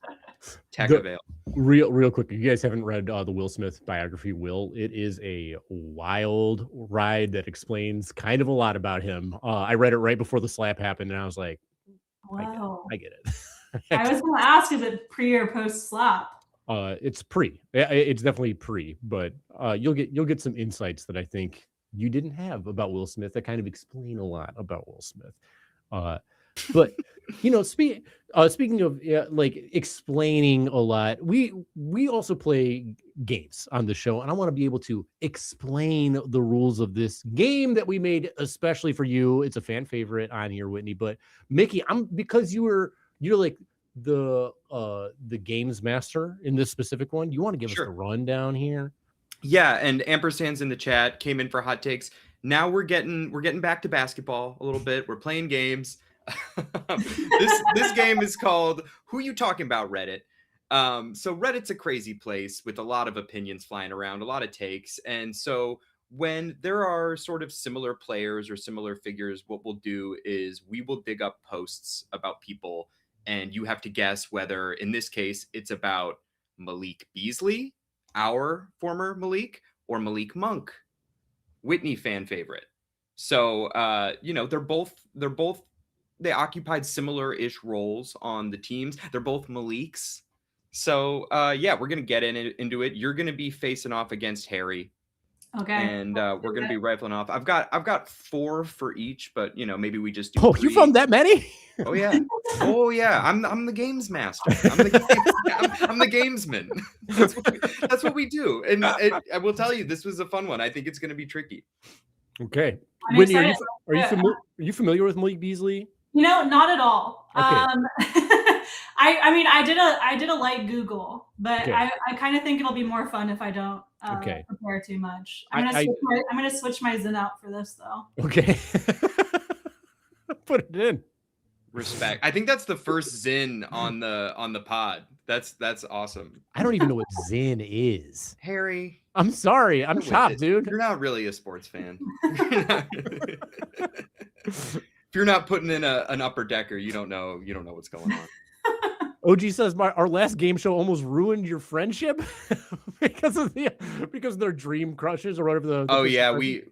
tech avail. Real quick, if you guys haven't read the Will Smith biography, it is a wild ride that explains kind of a lot about him. I read it right before the slap happened, and I was like, wow, I get it. I was going to ask, is it pre or post slap? It's pre. It's definitely pre, but you'll get some insights that I think you didn't have about Will Smith that kind of explain a lot about Will Smith. But speaking of like explaining a lot, we also play games on the show, and I want to be able to explain the rules of this game that we made especially for you. It's a fan favorite on here, Whitney. But Mickey, because you're like the games master in this specific one. You want to give us the rundown here? Yeah, and ampersands in the chat came in for hot takes. Now we're getting back to basketball a little bit. We're playing games. This game is called Who You Talkin Bout, Reddit. So Reddit's a crazy place with a lot of opinions flying around, a lot of takes. And so when there are sort of similar players or similar figures, what we'll do is we will dig up posts about people, and you have to guess whether, in this case, it's about Malik Beasley, our former Malik, or Malik Monk, Whitney fan favorite. So they occupied similar-ish roles on the teams. They're both Maliks. So we're gonna get into it. You're gonna be facing off against Harry. Okay. And we're gonna be rifling off. I've got 4 for each, but maybe we just do. Oh, 3. You found that many? Oh yeah. Oh yeah. I'm the games master. I'm the gamesman. That's what we do. And I will tell you, this was a fun one. I think it's gonna be tricky. Okay. Whitney, are you familiar with Malik Beasley? Not at all. Okay. I did a light Google, but okay. I kind of think it'll be more fun if I don't prepare too much. I'm gonna switch my Zen out for this though. Okay. Put it in. Respect. I think that's the first Zen on the pod. That's awesome. I don't even know what Zen is. Harry. I'm sorry. I'm chopped, dude. You're not really a sports fan. If you're not putting in an upper decker, you don't know what's going on. OG says our last game show almost ruined your friendship because of their dream crushes or whatever.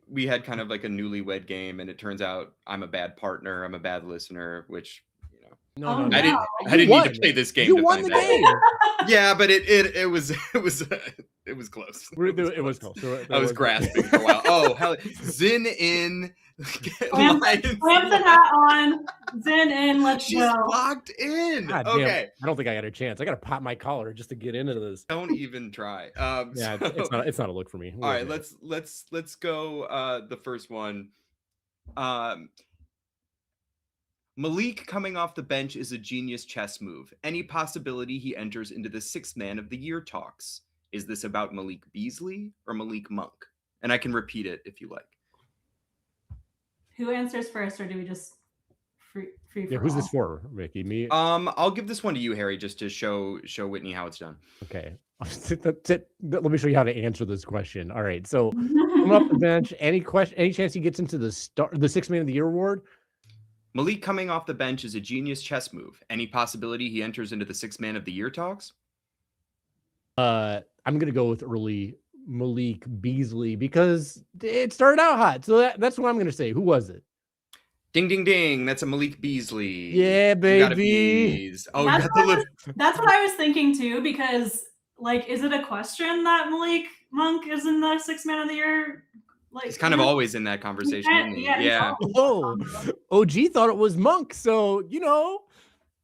We had kind of like a newlywed game, and it turns out I'm a bad partner, I'm a bad listener, which no. I didn't need to play this game. You won the game. Yeah, but it was close. It was close. I was grasping for a while. Oh, hell, Zen in. Clamp the hat on. Zen in. Let's go. She's locked in. God, okay. Damn, I don't think I got a chance. I got to pop my collar just to get into this. Don't even try. It's not a look for me. All right, let's go. The first one. Malik coming off the bench is a genius chess move. Any possibility he enters into the 6th Man of the Year talks? Is this about Malik Beasley or Malik Monk? And I can repeat it if you like. Who answers first, or do we just free for who's all? this for, Mickey? Me? I'll give this one to you, Harry, just to show Whitney how it's done. Okay. Let me show you how to answer this question. All right. So come off the bench. Any chance he gets into the 6th Man of the Year award? Malik coming off the bench is a genius chess move. Any possibility he enters into the 6th Man of the Year talks? I'm gonna go with early Malik Beasley because it started out hot. So that's what I'm gonna say. Who was it? Ding ding ding! That's a Malik Beasley. Yeah, baby. Oh, that's what I was thinking too. Because is it a question that Malik Monk is in the 6th Man of the Year? He's kind of always in that conversation. Yeah. Oh, OG thought it was Monk. So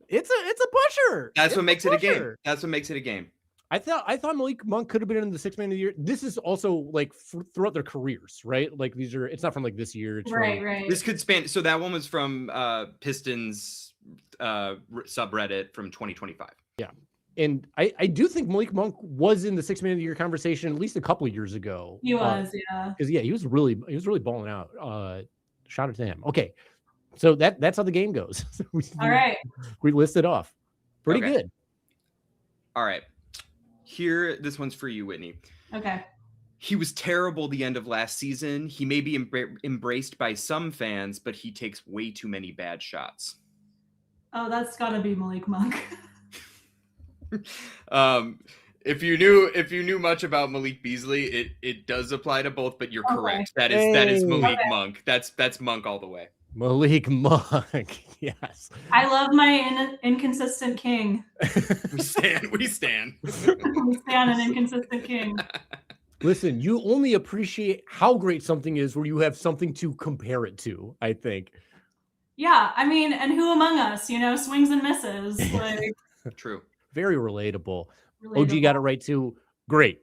It's a pusher. That's what makes it a game. That's what makes it a game. I thought Malik Monk could have been in the 6 man of the year. This is also like throughout their careers, right? Like it's not from like this year. It's right. This could span. So that one was from Pistons subreddit from 2025. Yeah. And I do think Malik Monk was in the 6 man of the year conversation at least a couple of years ago. He was, yeah. Because he was really balling out. Shout out to him. Okay. So that's how the game goes. All right. We listed off. Pretty good. All right. Here, this one's for you, Whitney. Okay. He was terrible the end of last season. He may be embraced by some fans, but he takes way too many bad shots. Oh, that's got to be Malik Monk. If you knew much about Malik Beasley, it does apply to both, but you're correct. That is Malik Monk. That's Monk all the way. Malik Monk. Yes. I love my inconsistent king. We stand. We stand an inconsistent king. Listen, you only appreciate how great something is where you have something to compare it to, I think. Yeah, I mean, and who among us, swings and misses. Like True. Very relatable. OG got it right too. Great.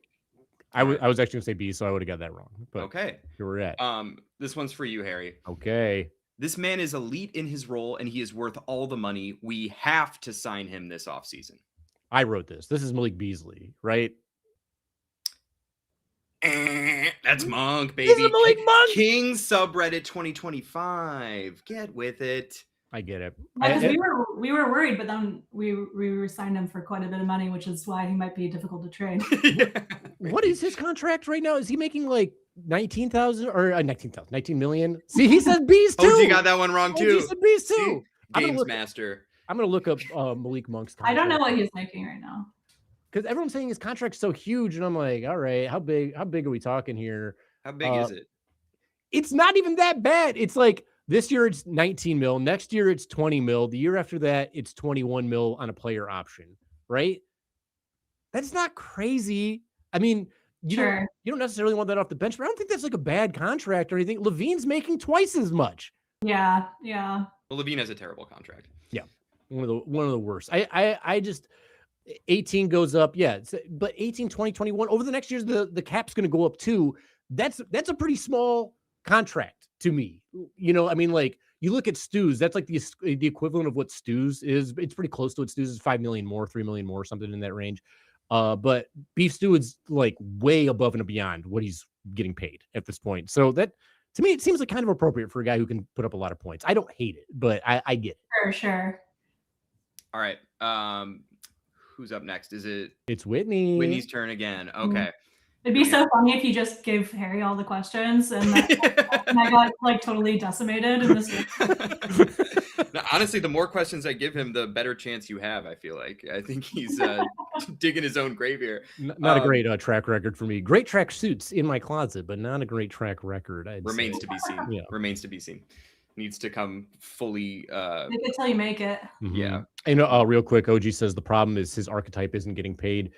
I was actually gonna say B, so I would have got that wrong. But okay. Here we're at. This one's for you, Harry. Okay. This man is elite in his role, and he is worth all the money. We have to sign him this offseason. I wrote this. This is Malik Beasley, right? That's Monk, baby. This is Malik Monk. King subreddit 2025. Get with it. I get it. Because we were worried, but then we signed him for quite a bit of money, which is why he might be difficult to trade. Yeah. What is his contract right now? Is he making like 19,000 or 19 million? See, he said B's too. OG got that one wrong too. He said B's too. Games master. I'm gonna look up Malik Monk's contract. I don't know what he's making right now. Because everyone's saying his contract's so huge, and I'm like, all right, how big are we talking here? How big is it? It's not even that bad. It's like this year it's 19 mil, next year it's 20 mil, the year after that it's 21 mil on a player option, right? That's not crazy. I mean, you don't necessarily want that off the bench, but I don't think that's like a bad contract or anything. Levine's making twice as much. Yeah. Well, Levine has a terrible contract. Yeah, one of the worst. I just 18 goes up, yeah, but 18, 20, 21 over the next years, the cap's going to go up too. That's a pretty small contract to me. I mean, like you look at Stu's, that's like the equivalent of what Stu's is. It's pretty close to what Stu's is. 5 million more, 3 million more, something in that range. But Beef Stew is like way above and beyond what he's getting paid at this point. So that, to me, it seems like kind of appropriate for a guy who can put up a lot of points. I don't hate it, but I get it. For sure. All right. Who's up next? It's Whitney. Whitney's turn again. Okay. It'd be so funny if you just gave Harry all the questions and I got like totally decimated in this. No, honestly, the more questions I give him, the better chance you have. I feel like I think he's digging his own grave here. Not a great track record for me. Great track suits in my closet, but not a great track record. Remains to be seen. Yeah. Remains to be seen. Needs to come fully. Make it till you make it. Mm-hmm. Yeah. And real quick, OG says the problem is his archetype isn't getting paid.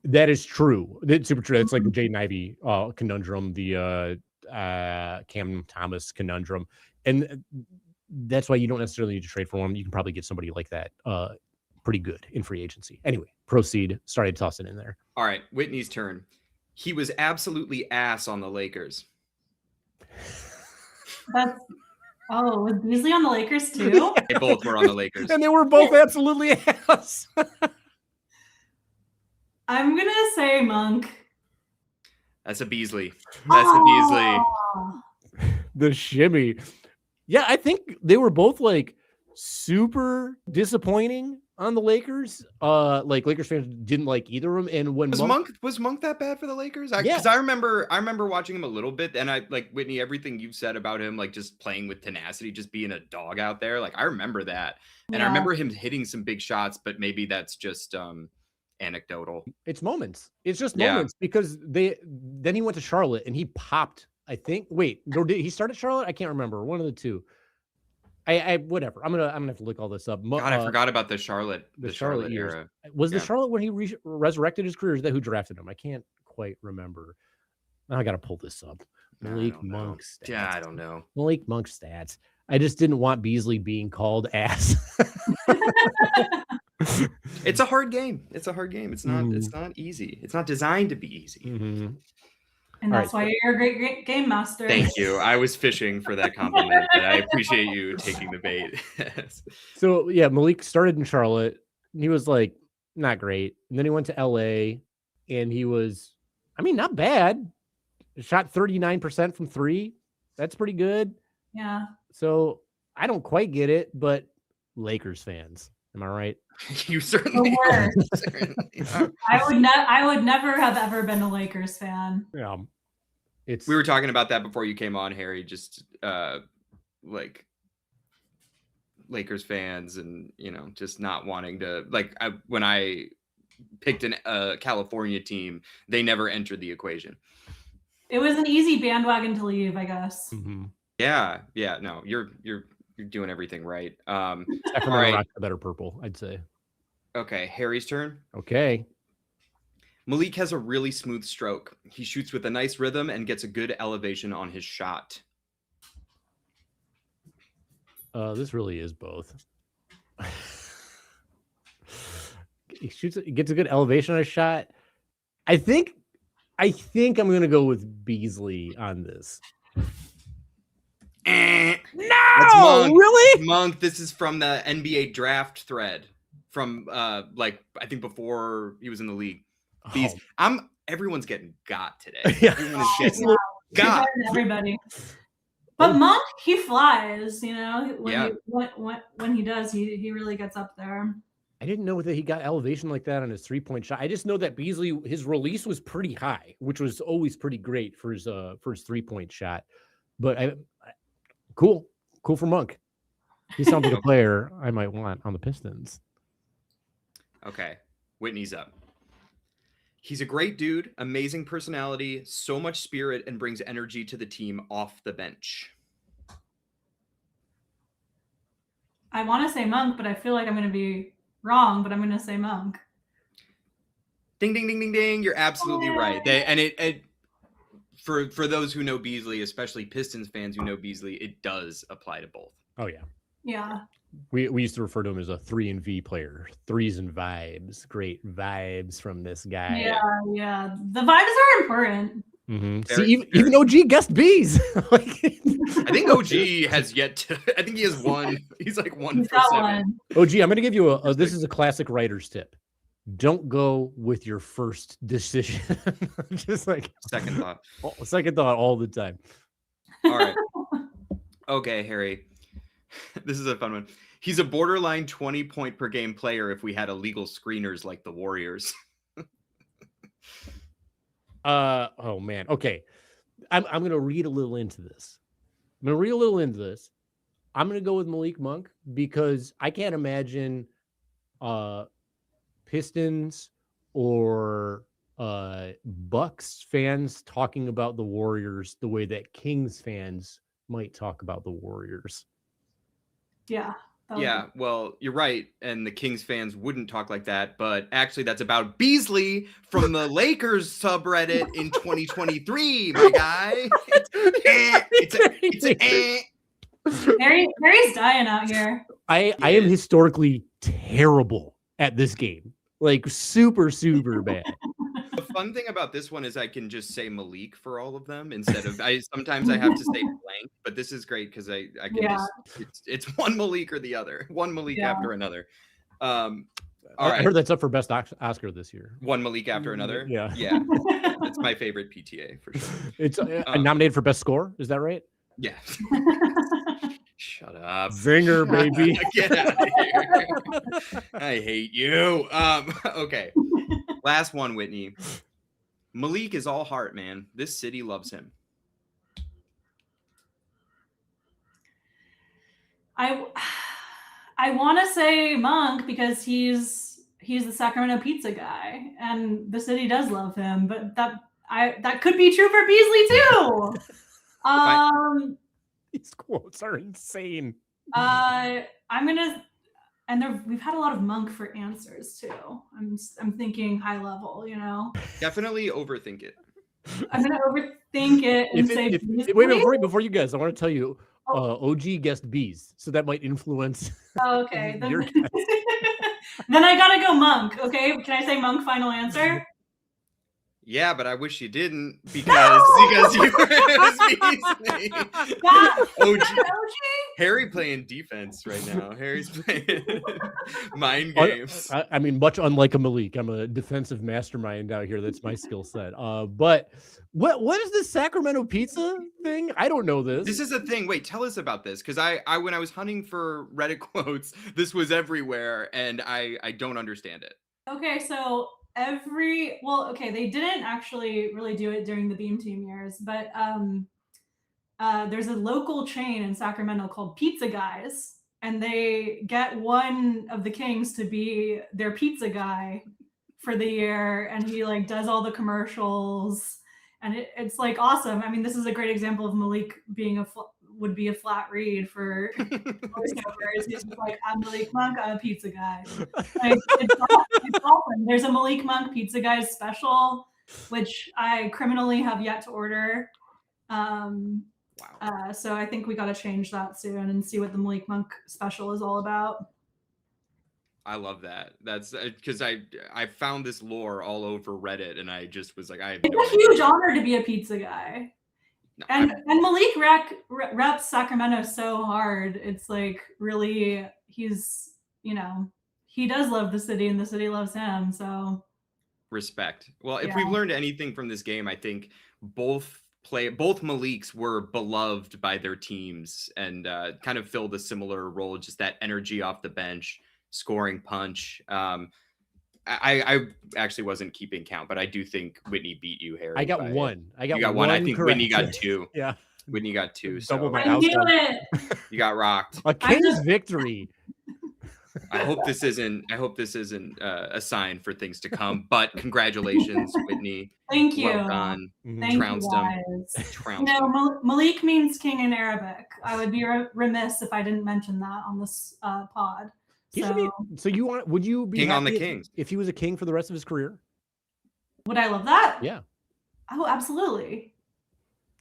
That is true. That's super true. It's like the Jaden Ivey conundrum, the Cam Thomas conundrum, and that's why you don't necessarily need to trade for him. You can probably get somebody like that pretty good in free agency. Anyway, proceed. Started tossing in there. All right, Whitney's turn. He was absolutely ass on the Lakers. Was Beasley on the Lakers too? They both were on the Lakers. And they were both absolutely ass. I'm going to say Monk. That's a Beasley. A Beasley. The shimmy. Yeah, I think they were both like super disappointing on the Lakers. Like Lakers fans didn't like either of them. And when was Monk that bad for the Lakers? Because I remember watching him a little bit, and I like Whitney, everything you've said about him, like just playing with tenacity, just being a dog out there. Like I remember that, and I remember him hitting some big shots, but maybe that's just anecdotal. It's moments. It's just moments because then he went to Charlotte and he popped. I think. Wait, did he start at Charlotte? I can't remember. One of the two. I whatever. I'm gonna have to look all this up. God, I forgot about the Charlotte years. era. Was the Charlotte when he resurrected his career? Is that who drafted him? I can't quite remember. Now I gotta pull this up. Malik Monk stats. Yeah, I don't know. Malik Monk stats. I just didn't want Beasley being called ass. It's a hard game. It's not it's not easy. It's not designed to be easy. Mm-hmm. And that's why you're a great game master. Thank you. I was fishing for that compliment, but I appreciate you taking the bait. So yeah, Malik started in Charlotte. He was like not great. And then he went to LA and he was, I mean, not bad. Shot 39% from 3. That's pretty good. Yeah. So I don't quite get it, but Lakers fans, am I right? You certainly are. I would never have ever been a Lakers fan. Yeah. We were talking about that before you came on, Harry, just like Lakers fans and, just not wanting to, like, when I picked a California team, they never entered the equation. It was an easy bandwagon to leave, I guess. Mm-hmm. Yeah. No, you're doing everything right. Sacramento rocked the better purple, I'd say. Okay, Harry's turn. Okay. Malik has a really smooth stroke. He shoots with a nice rhythm and gets a good elevation on his shot. This really is both. He gets a good elevation on his shot. I think I'm going to go with Beasley on this. No, really? Monk, this is from the NBA draft thread from I think before he was in the league. Everyone's getting got today. Everyone is getting got. Everybody. But Monk, he flies, when he does, he really gets up there. I didn't know that he got elevation like that on his 3-point shot. I just know that Beasley, his release was pretty high, which was always pretty great for his 3-point shot. But cool for Monk. He sounds like a player I might want on the Pistons. Okay, Whitney's up. He's a great dude, amazing personality, so much spirit, and brings energy to the team off the bench. I want to say Monk, but I feel like I'm going to be wrong, but I'm going to say Monk. Ding, ding, ding, ding, ding. You're absolutely right. For those who know Beasley, especially Pistons fans who know Beasley, it does apply to both. Oh, yeah. Yeah. We used to refer to him as a 3 and V player. 3s and vibes. Great vibes from this guy. Yeah. The vibes are important. Mm-hmm. See, even OG guessed B's. I think OG has yet to. I think he has one. He's like 1 for 7. OG, I'm going to give you this is a classic writer's tip. Don't go with your first decision. Just like second thought all the time. All right. Okay, Harry. This is a fun one. He's a borderline 20-point per game player if we had illegal screeners like the Warriors. Oh man. Okay. I'm going to read a little into this. I'm going to go with Malik Monk because I can't imagine Pistons or Bucks fans talking about the Warriors the way that Kings fans might talk about the Warriors. Yeah. Yeah, well, you're right. And the Kings fans wouldn't talk like that. But actually, that's about Beasley from the Lakers subreddit in 2023, my guy. Harry's dying out here. I am historically terrible at this game. Like super, super bad. The fun thing about this one is I can just say Malik for all of them instead of sometimes I have to say blank, but this is great because I can it's one Malik or the other, one Malik after another. All right. I heard that's up for best Oscar this year. One Malik after another. Yeah. It's my favorite PTA for sure. It's nominated for best score. Is that right? Yeah. Shut up. Zinger, baby. Get out of here. I hate you. Okay. Last one, Whitney. Malik is all heart, man. This city loves him. I want to say Monk because he's the Sacramento pizza guy, and the city does love him. But that could be true for Beasley too. These quotes are insane. We've had a lot of Monk for answers too. I'm thinking high level, Definitely overthink it. I'm gonna overthink it and say. Wait, before you guys, I want to tell you, OG guessed bees, so that might influence. Oh, okay. Your Then I gotta go Monk. Okay, can I say Monk? Final answer. Yeah, but I wish you didn't because you were Beasley. OG. Harry playing defense right now. Harry's playing mind games. I mean, much unlike a Malik, I'm a defensive mastermind out here. That's my skill set. But what is this Sacramento pizza thing? I don't know this. This is a thing. Wait, tell us about this, because I when I was hunting for Reddit quotes, this was everywhere, and I don't understand it. Okay, so they didn't actually really do it during the Beam Team years, but there's a local chain in Sacramento called Pizza Guys, and they get one of the Kings to be their pizza guy for the year, and he like does all the commercials, and it's like awesome. I mean, this is a great example of Malik being would be a flat read for voiceovers. He's just like, I'm Malik Monk, I'm a pizza guy. Like, it's awesome. There's a Malik Monk Pizza Guys special, which I criminally have yet to order. Wow. So I think we got to change that soon and see what the Malik Monk special is all about. I love that. That's because I found this lore all over Reddit, and I just was like, It's a huge honor to be a pizza guy. No, and Malik reps Sacramento so hard. It's like really, he's, he does love the city and the city loves him. So respect. Well, if we've learned anything from this game, I think both Maliks were beloved by their teams and kind of filled a similar role, just that energy off the bench, scoring punch. I actually wasn't keeping count, but I do think Whitney beat you, Harry. I got one. You got one. I think correct. Whitney got two. Yeah. Whitney got two. Double so my I knew it. You got rocked. A King's victory. I hope this isn't a sign for things to come, but congratulations, Whitney. Thank you. Well done. Thank you, guys. Malik means king in Arabic. I would be remiss if I didn't mention that on this pod. Would you be king on the Kings if he was a king for the rest of his career? Would I love that? Yeah. Oh, absolutely.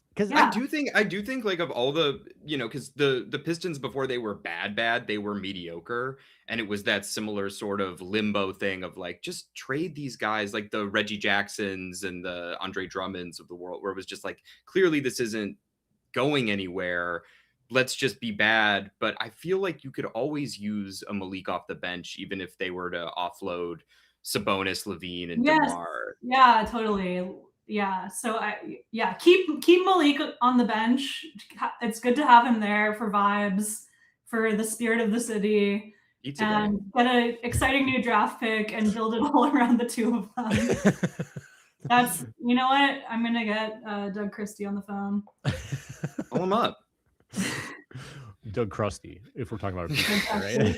Because I do think like of all the, because the Pistons before they were bad, they were mediocre. And it was that similar sort of limbo thing of like, just trade these guys like the Reggie Jacksons and the Andre Drummonds of the world, where it was just like, clearly this isn't going anywhere. Let's just be bad. But I feel like you could always use a Malik off the bench, even if they were to offload Sabonis, Levine, and DeMar. Yeah, totally. Yeah. So keep Malik on the bench. It's good to have him there for vibes, for the spirit of the city, and get an exciting new draft pick and build it all around the two of them. That's, you know what? I'm gonna get Doug Christie on the phone. Call him up. Doug Crusty, if we're talking about pizza,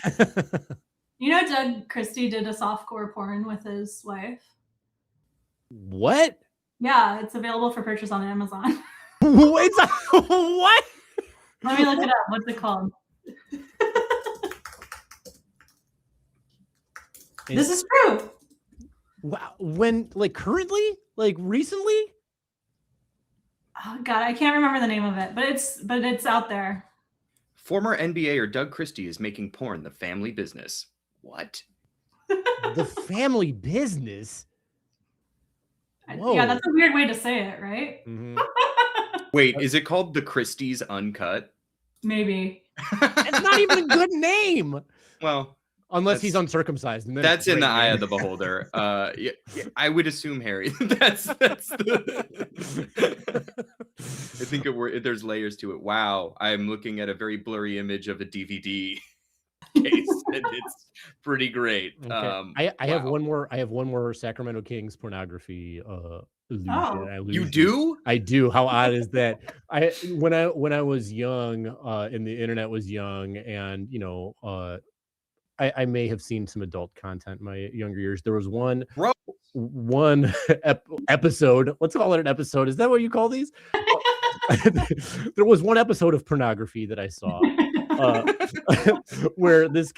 right? Doug Christie did a softcore porn with his wife. What? Yeah, it's available for purchase on Amazon. Wait, what? Let me look it up. What's it called? This is true. Wow. When, currently? Recently? Oh God, I can't remember the name of it, but it's out there. Former NBAer Doug Christie is making porn the family business. What? The family business? Whoa. Yeah, that's a weird way to say it, right? Mm-hmm. Wait, is it called the Christie's Uncut? Maybe. It's not even a good name. Well, unless he's uncircumcised. And then that's in the eye of the beholder. Yeah, I would assume, Harry. that's the. I think there's layers to it. Wow, I'm looking at a very blurry image of a DVD case, and it's pretty great. Okay. I have one more. I have one more Sacramento Kings pornography illusion. You do? I do. How odd is that? When I was young, and the internet was young, and I may have seen some adult content in my younger years. There was one episode. Let's call it an episode. Is that what you call these? There was one episode of pornography that I saw where this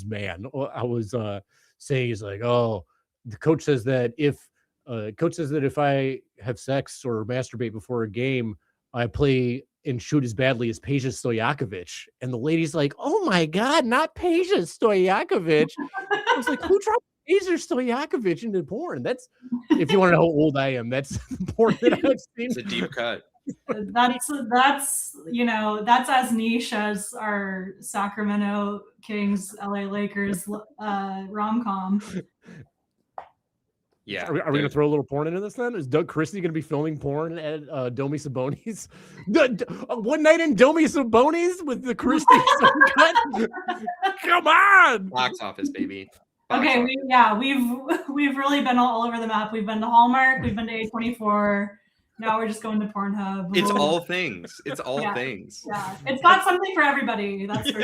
man, I was saying, he's like, oh, the coach says that if I have sex or masturbate before a game, I play and shoot as badly as Peja Stojakovic. And the lady's like, oh my God, not Peja Stojakovic. I was like, who dropped Peja Stojakovic into porn? That's, if you want to know how old I am, that's the porn that I've seen. It's a deep cut. That's as niche as our Sacramento Kings LA Lakers rom-com. Yeah. Are we going to throw a little porn into this then? Is Doug Christie going to be filming porn at Domi Sabonis? One night in Domi Sabonis with the Christie cut? Come on! Box office, baby. Okay, we've really been all over the map. We've been to Hallmark, we've been to A24. Now we're just going to Pornhub. It's all things. It's all things. Yeah, it's got something for everybody. That's for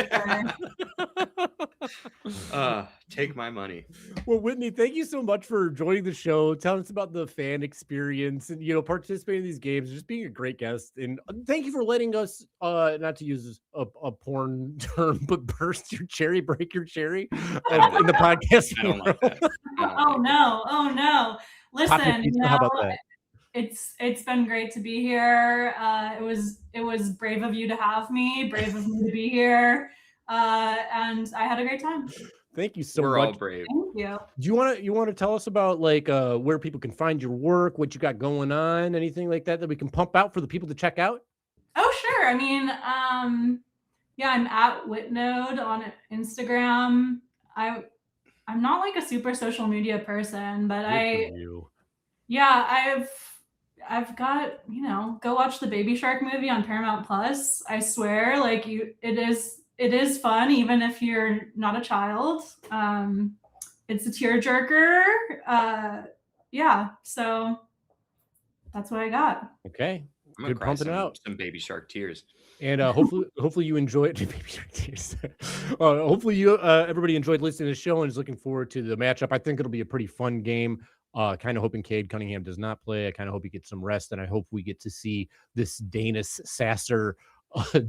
sure. Take my money. Well, Whitney, thank you so much for joining the show, telling us about the fan experience, and participating in these games, just being a great guest. And thank you for letting us, not to use a porn term, but burst your cherry, break your cherry in the podcast. I don't like that. Oh no! Listen, how about that? It's been great to be here. It was brave of you to have me, brave of me to be here, and I had a great time. Thank you so much. We're all brave. Thank you. Do you want to tell us about where people can find your work, what you got going on, anything like that we can pump out for the people to check out? Oh sure. I mean, I'm at Whitnode on Instagram. I'm not like a super social media person, but I've got, go watch the Baby Shark movie on Paramount Plus. I swear, it is fun, even if you're not a child. It's a tearjerker. So that's what I got. Okay. I'm gonna Good pumping out. Some Baby Shark tears. And hopefully you enjoyed Baby Shark tears. Hopefully you everybody enjoyed listening to the show and is looking forward to the matchup. I think it'll be a pretty fun game. Kind of hoping Cade Cunningham does not play. I kind of hope he gets some rest, and I hope we get to see this Danis Sasser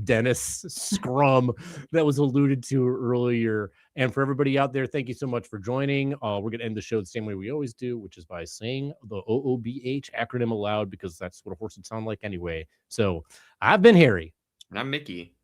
Dennis scrum that was alluded to earlier. And for everybody out there, thank you so much for joining. We're going to end the show the same way we always do, which is by saying the OOBH acronym aloud, because that's what a horse would sound like anyway. So I've been Harry. And I'm Mickey.